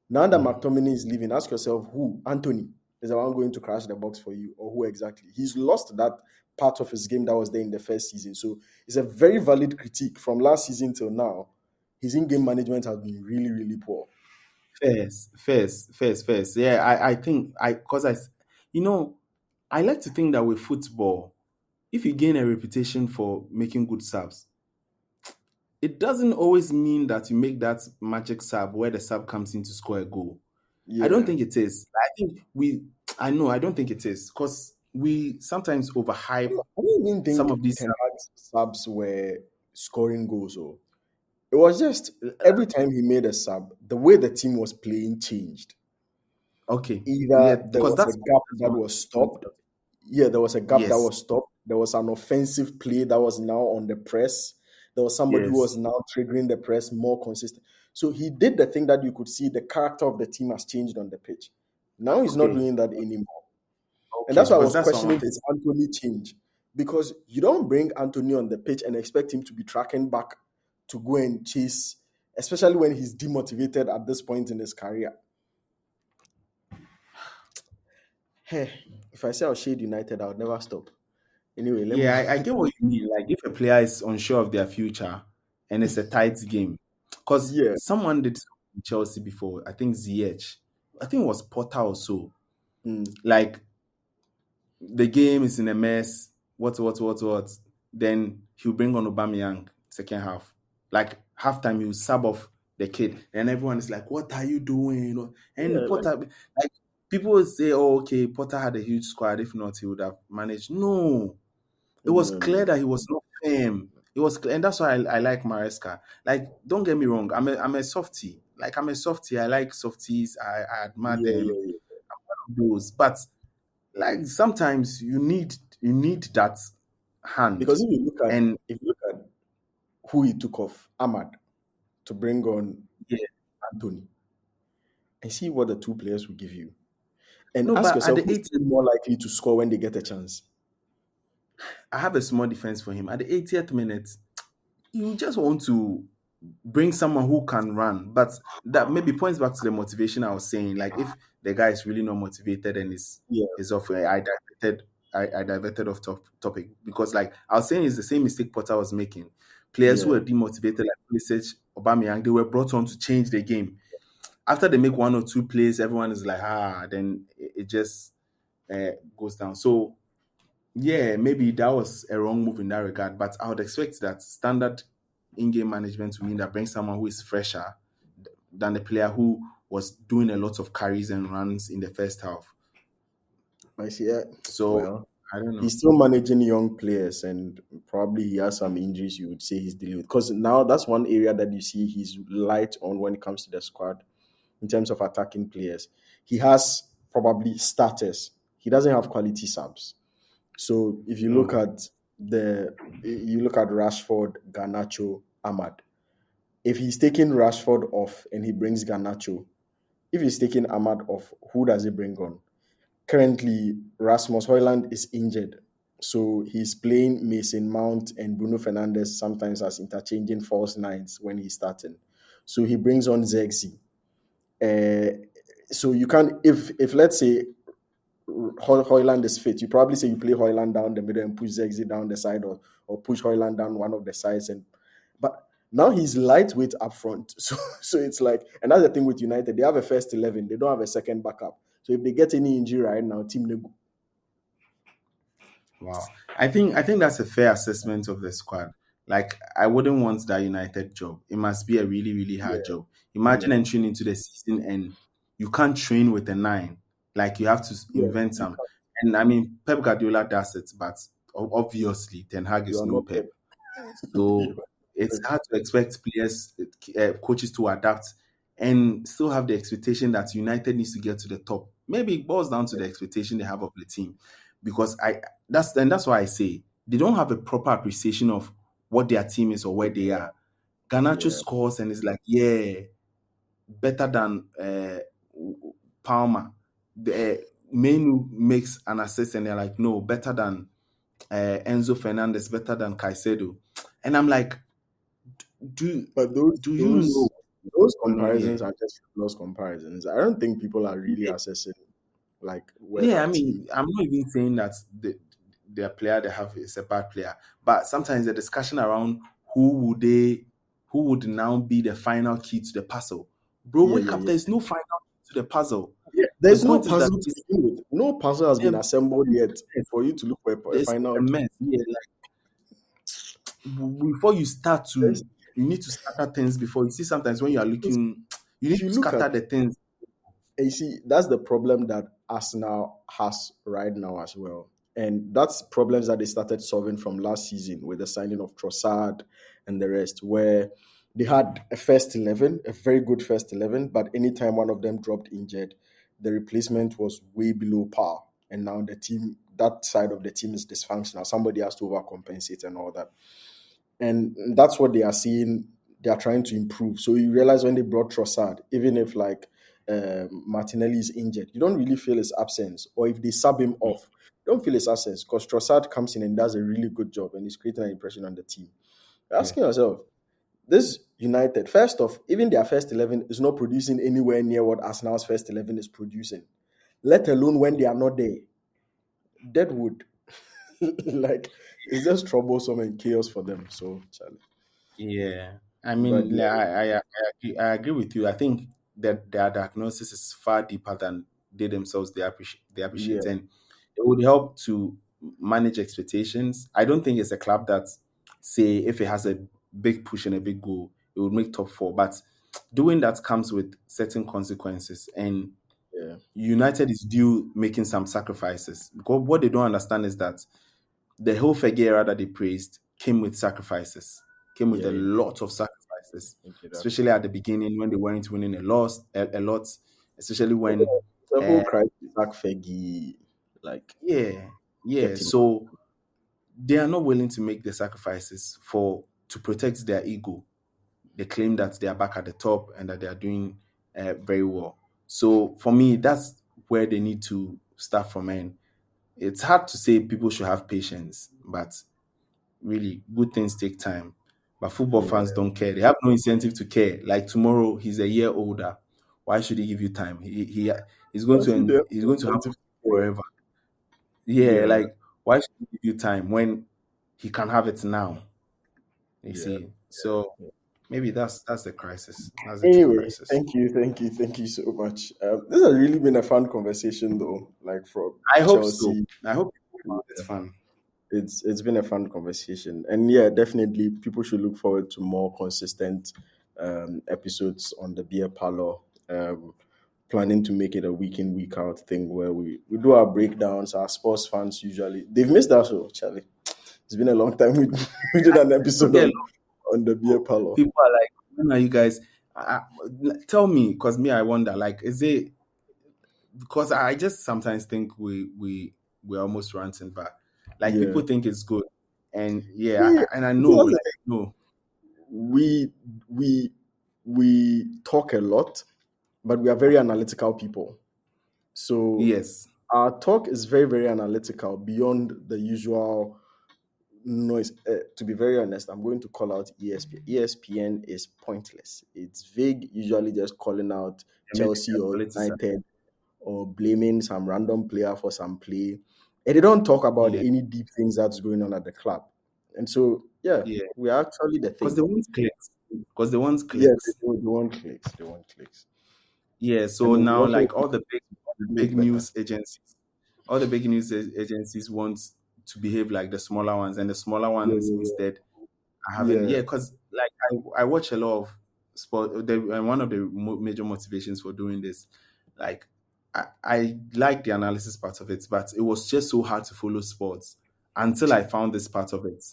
Speaker 1: Now that
Speaker 2: Mm.
Speaker 1: McTominay is leaving, ask yourself who, Anthony, is the one going to crash the box for you or who exactly? He's lost that part of his game that was there in the first season. So it's a very valid critique from last season till now. His in-game management has been really, really poor.
Speaker 2: First. Yeah, I think you know, I like to think that with football, if you gain a reputation for making good subs, it doesn't always mean that you make that magic sub where the sub comes in to score a goal. I don't
Speaker 1: Yeah.
Speaker 2: think it is. I think I know, I don't think it is because we sometimes overhype
Speaker 1: I don't even
Speaker 2: some
Speaker 1: think
Speaker 2: of these
Speaker 1: Ten
Speaker 2: subs.
Speaker 1: Hag's subs were scoring goals. Or it was just
Speaker 2: Uh,
Speaker 1: every time he made a sub, the way the team was playing changed.
Speaker 2: Okay, yeah,
Speaker 1: Either there
Speaker 2: because
Speaker 1: was a gap
Speaker 2: that's
Speaker 1: that
Speaker 2: what
Speaker 1: was
Speaker 2: I'm going to
Speaker 1: stopped.
Speaker 2: tell
Speaker 1: Yeah, there was a
Speaker 2: you.
Speaker 1: gap that
Speaker 2: Yes,
Speaker 1: was stopped. There was an offensive play that was now on the press. There was somebody who was
Speaker 2: yes.
Speaker 1: now triggering the press more consistent. So he did the thing that you could see the character of the team has changed on the pitch. Now he's not
Speaker 2: Okay,
Speaker 1: doing that anymore. And
Speaker 2: okay,
Speaker 1: that's why I
Speaker 2: because
Speaker 1: was
Speaker 2: that's what I
Speaker 1: questioning
Speaker 2: wanted.
Speaker 1: his Anthony change. Because you don't bring Anthony on the pitch and expect him to be tracking back to go and chase, especially when he's demotivated at this point in his career. Hey, if I say I'll shade United, I'll never stop. Anyway, let me.
Speaker 2: Yeah, I get what you mean. Like if a player is unsure of their future and it's a tight game, because
Speaker 1: Yeah.
Speaker 2: someone did in Chelsea before. I think ZH. I think it was Potter also.
Speaker 1: Mm.
Speaker 2: Like the game is in a mess. What? Then he'll bring on Aubameyang second half. Like halftime, he'll sub off the kid, and everyone is like, "What are you doing?" And
Speaker 1: Yeah, like
Speaker 2: Potter, like people will say, "Oh, okay, Potter had a huge squad. If not, he would have managed." No, it was
Speaker 1: no,
Speaker 2: clear
Speaker 1: no.
Speaker 2: that he was not firm. It was clear, and that's why I like Maresca. Like, don't get me wrong, I'm a softie. Like, I'm a softie. I like softies. I admire
Speaker 1: Yeah,
Speaker 2: them.
Speaker 1: yeah, yeah.
Speaker 2: Those, but like sometimes you need that hand,
Speaker 1: Because
Speaker 2: and
Speaker 1: if you look at who he took off, Ahmad, to bring on
Speaker 2: yeah,
Speaker 1: Anthony, and see what the two players will give you. And
Speaker 2: no.
Speaker 1: ask
Speaker 2: But at
Speaker 1: yourself,
Speaker 2: the
Speaker 1: who's
Speaker 2: 80th,
Speaker 1: more likely to score when they get a chance?
Speaker 2: I have a small defense for him. At the 80th minute, you just want to bring someone who can run, but that maybe points back to the motivation I was saying. Like if the guy is really not motivated and
Speaker 1: Yeah,
Speaker 2: is off, I diverted off topic because like I was saying, it's the same mistake Potter was making. Players who
Speaker 1: yeah,
Speaker 2: were demotivated, like Pulisic, Aubameyang, they were brought on to change the game. After they make one or two plays, everyone is like, then it just goes down. So yeah, maybe that was a wrong move in that regard, but I would expect that standard in-game management to mean that bring someone who is fresher than the player who was doing a lot of carries and runs in the first half.
Speaker 1: I see. Yeah.
Speaker 2: So
Speaker 1: Well,
Speaker 2: I don't know.
Speaker 1: he's still managing young players, and probably he has some injuries you would say he's dealing with. Because now that's one area that you see he's light on when it comes to the squad in terms of attacking players. He has probably starters. He doesn't have quality subs. So if you look
Speaker 2: No.
Speaker 1: at Rashford, Garnacho, Ahmad. If he's taking Rashford off and he brings Garnacho, if he's taking Ahmad off, who does he bring on? Currently, Rasmus Højlund is injured. So he's playing Mason Mount and Bruno Fernandes sometimes as interchanging false nines when he's starting. So he brings on Zexi. Uh, so you can if let's say Hoyland is fit, you probably say you play Hoyland down the middle and push Zexi down the side, or push Hoyland down one of the sides. But now he's lightweight up front. So it's like, and that's the thing with United. They have a first 11, they don't have a second backup. So if they get any injury right now, team they go.
Speaker 2: Wow. I think that's a fair assessment of the squad. Like I wouldn't want that United job. It must be a really, really hard
Speaker 1: Yeah,
Speaker 2: job. Imagine
Speaker 1: yeah,
Speaker 2: entering into the season and you can't train with a nine. Like you have to
Speaker 1: yeah.
Speaker 2: invent
Speaker 1: You
Speaker 2: some.
Speaker 1: can't,
Speaker 2: And I mean Pep Guardiola does it, but obviously Ten Hag
Speaker 1: you
Speaker 2: is
Speaker 1: are
Speaker 2: no
Speaker 1: not
Speaker 2: Pep.
Speaker 1: Pep. You
Speaker 2: So
Speaker 1: are
Speaker 2: it's
Speaker 1: not
Speaker 2: hard to expect players, coaches to adapt and still have the expectation that United needs to get to the top. Maybe it boils down to
Speaker 1: Pep.
Speaker 2: the expectation they have of the team, because that's why I say they don't have a proper appreciation of what their team is or where they are. Garnacho
Speaker 1: Yeah,
Speaker 2: scores and is like, yeah, better than Palmer. The Menu makes an assist and they're like, no, better than Enzo Fernandez, better than Caicedo. And I'm like, do
Speaker 1: but those
Speaker 2: do you know
Speaker 1: those those
Speaker 2: going on here?
Speaker 1: comparisons are just frivolous comparisons. I don't think people are really
Speaker 2: Yeah,
Speaker 1: assessing like where
Speaker 2: yeah, I
Speaker 1: that
Speaker 2: mean,
Speaker 1: team.
Speaker 2: I'm not even saying that their player they have is a bad player, but sometimes the discussion around who would they, who would now be the final key to the puzzle. Bro,
Speaker 1: Yeah,
Speaker 2: wake
Speaker 1: yeah,
Speaker 2: up.
Speaker 1: yeah.
Speaker 2: There's no final to the puzzle.
Speaker 1: Yeah,
Speaker 2: The
Speaker 1: there's no
Speaker 2: point is that
Speaker 1: puzzle to begin with. No puzzle has been
Speaker 2: um,
Speaker 1: assembled yet for you to look for a
Speaker 2: there's
Speaker 1: final.
Speaker 2: a mess. Yeah, before you start
Speaker 1: There's-
Speaker 2: to, you need to scatter things before you see. Sometimes when you are
Speaker 1: it's-
Speaker 2: looking, you
Speaker 1: If
Speaker 2: need
Speaker 1: you
Speaker 2: to
Speaker 1: look at,
Speaker 2: scatter the things.
Speaker 1: you see, that's the problem that Arsenal has right now as well. And that's problems that they started solving from last season with the signing of Trossard and the rest, where they had a first 11, a very good first 11, but anytime one of them dropped injured, the replacement was way below par. And now the team, that side of the team is dysfunctional. Somebody has to overcompensate and all that. And that's what they are seeing. They are trying to improve. So you realize when they brought Trossard, even if like Martinelli is injured, you don't really feel his absence. Or if they sub him off, you don't feel his absence because Trossard comes in and does a really good job and he's creating an impression on the team. You're
Speaker 2: Yeah,
Speaker 1: asking yourself, this United, first off, even their first 11 is not producing anywhere near what Arsenal's first 11 is producing, let alone when they are not there. Deadwood, like, it's just troublesome and chaos for them. So, Charlie.
Speaker 2: yeah. I
Speaker 1: But
Speaker 2: mean,
Speaker 1: yeah,
Speaker 2: I agree with you. I think that their diagnosis is far deeper than they themselves they appreciate,
Speaker 1: yeah,
Speaker 2: and it would help to manage expectations. I don't think it's a club that, say, if it has a big push and a big goal, it would make top four. But doing that comes with certain consequences, and
Speaker 1: yeah,
Speaker 2: United is due making some sacrifices. Because what they don't understand is that the whole Fergie era that they praised came with sacrifices, came with
Speaker 1: yeah,
Speaker 2: a
Speaker 1: it,
Speaker 2: lot of sacrifices,
Speaker 1: it did
Speaker 2: especially at
Speaker 1: absolutely.
Speaker 2: the beginning when they weren't winning a lot, especially
Speaker 1: Yeah,
Speaker 2: when,
Speaker 1: the
Speaker 2: uh,
Speaker 1: whole crisis, Zach Feggy, like
Speaker 2: yeah, yeah.
Speaker 1: getting.
Speaker 2: So they are not willing to make the sacrifices for to protect their ego. They claim that they are back at the top and that they are doing very well. So for me, that's where they need to start from. And it's hard to say people should have patience, but really good things take time. But football fans
Speaker 1: Yeah,
Speaker 2: don't care. They have no incentive to care. Like tomorrow, he's a year older. Why should he give you time?
Speaker 1: honestly, they have
Speaker 2: He's
Speaker 1: no
Speaker 2: going to have
Speaker 1: incentive.
Speaker 2: forever. Yeah,
Speaker 1: Yeah,
Speaker 2: like why should he give you time when he can have it now? You
Speaker 1: yeah,
Speaker 2: see, so
Speaker 1: yeah.
Speaker 2: maybe that's the crisis. That's the true
Speaker 1: Anyway,
Speaker 2: crisis.
Speaker 1: thank you so much. This has really been a fun conversation, though. Like from
Speaker 2: I hope so.
Speaker 1: Chelsea,
Speaker 2: I hope people found it fun.
Speaker 1: it's been a fun conversation, and yeah, definitely people should look forward to more consistent episodes on the Beer Parlour. Um, Planning to make it a week in week out thing where we do our breakdowns. Our sports fans usually they've missed that show, Charlie. It's been a long time we did an episode
Speaker 2: Yeah, a lot
Speaker 1: on the Beer
Speaker 2: of
Speaker 1: Parlour.
Speaker 2: people are like, when are you guys? Tell me, because me, I wonder, like, is it because I just sometimes think we're almost ranting back. Like
Speaker 1: Yeah,
Speaker 2: people think it's good, and yeah,
Speaker 1: yeah.
Speaker 2: and I
Speaker 1: You see,
Speaker 2: know,
Speaker 1: that's the
Speaker 2: like
Speaker 1: thing.
Speaker 2: no,
Speaker 1: We we we talk a lot, but we are very analytical people. So
Speaker 2: yes,
Speaker 1: our talk is very, very analytical beyond the usual noise. To be very honest, I'm going to call out ESPN. ESPN is pointless. It's vague, usually just calling out
Speaker 2: and maybe
Speaker 1: Chelsea
Speaker 2: they're
Speaker 1: or
Speaker 2: politicized.
Speaker 1: United or blaming some random player for some play. And they don't talk about
Speaker 2: Yeah,
Speaker 1: any deep things that's going on at the club. And so, yeah,
Speaker 2: yeah,
Speaker 1: we are actually the
Speaker 2: because
Speaker 1: thing.
Speaker 2: they want clicks. Because they want
Speaker 1: Yeah,
Speaker 2: clicks.
Speaker 1: they want clicks. They want clicks.
Speaker 2: Yeah,
Speaker 1: And
Speaker 2: so
Speaker 1: we
Speaker 2: now
Speaker 1: want to
Speaker 2: like all the
Speaker 1: do
Speaker 2: big
Speaker 1: it better.
Speaker 2: news agencies, all the big news agencies want to behave like the smaller ones, and the smaller
Speaker 1: Yeah,
Speaker 2: ones
Speaker 1: yeah,
Speaker 2: instead are having
Speaker 1: yeah.
Speaker 2: yeah, because like I watch a lot of sport. And one of the major motivations for doing this, like I like the analysis part of it, but it was just so hard to follow sports until I found this part of it.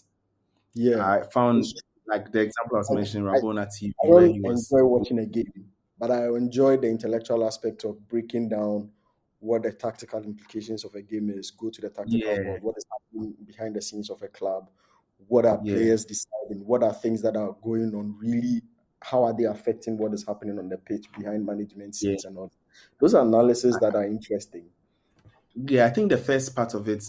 Speaker 1: Yeah.
Speaker 2: I found
Speaker 1: It's
Speaker 2: like the example I was
Speaker 1: like
Speaker 2: mentioning,
Speaker 1: I,
Speaker 2: Rabona
Speaker 1: I
Speaker 2: TV, where
Speaker 1: don't
Speaker 2: he was.
Speaker 1: enjoy watching a game, but I enjoy the intellectual aspect of breaking down what the tactical implications of a game is, go to the tactical
Speaker 2: Yeah,
Speaker 1: board, what is happening behind the scenes of a club, what are
Speaker 2: yeah,
Speaker 1: players deciding, what are things that are going on really, how are they affecting what is happening on the pitch behind management
Speaker 2: yeah.
Speaker 1: scenes and all. Those are analysis that are interesting.
Speaker 2: Yeah, I think the first part of it,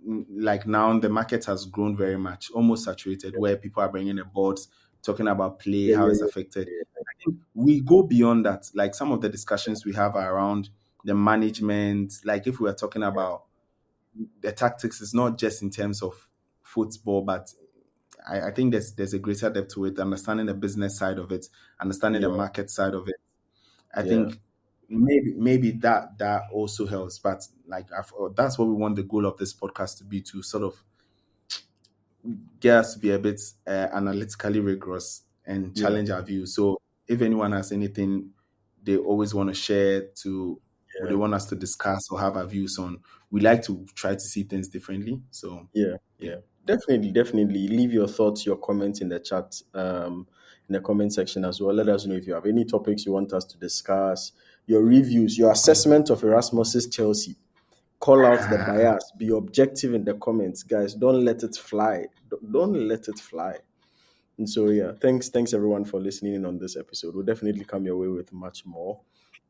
Speaker 2: like now, the market has grown very much, almost saturated, where people are bringing the boards, talking about play,
Speaker 1: Yeah,
Speaker 2: how
Speaker 1: yeah,
Speaker 2: it's
Speaker 1: yeah.
Speaker 2: affected.
Speaker 1: Yeah,
Speaker 2: I think we go beyond that. Like some of the discussions we have are around the management, like if we are talking about the tactics, it's not just in terms of football, but I think there's a greater depth to it, understanding the business side of it, understanding the
Speaker 1: yeah,
Speaker 2: market side of it. I
Speaker 1: Yeah.
Speaker 2: think maybe that also helps. But like that's what we want the goal of this podcast to be, to sort of get us to be a bit analytically rigorous and
Speaker 1: Yeah.
Speaker 2: challenge our views. So if anyone has anything they always want to share to, or they
Speaker 1: Yeah.
Speaker 2: want us to discuss or have our views on, we like to try to see things differently. So
Speaker 1: Yeah,
Speaker 2: yeah.
Speaker 1: yeah, definitely, definitely. Leave your thoughts, your comments in the chat, in the comment section as well. Let us know if you have any topics you want us to discuss, your reviews, your assessment of Erasmus's Chelsea. Call out the bias. Be objective in the comments, guys. Don't let it fly. Don't let it fly. And so yeah, thanks everyone for listening in on this episode. We'll definitely come your way with much more.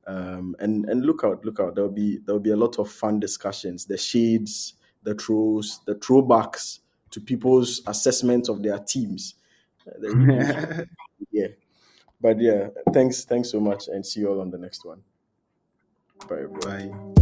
Speaker 1: And look out. There'll be a lot of fun discussions, the shades, the trolls, the throwbacks to people's assessment of their teams. The reviews. Yeah. But yeah, thanks so much, and see you all on the next one. Bye, everyone.
Speaker 2: Bye.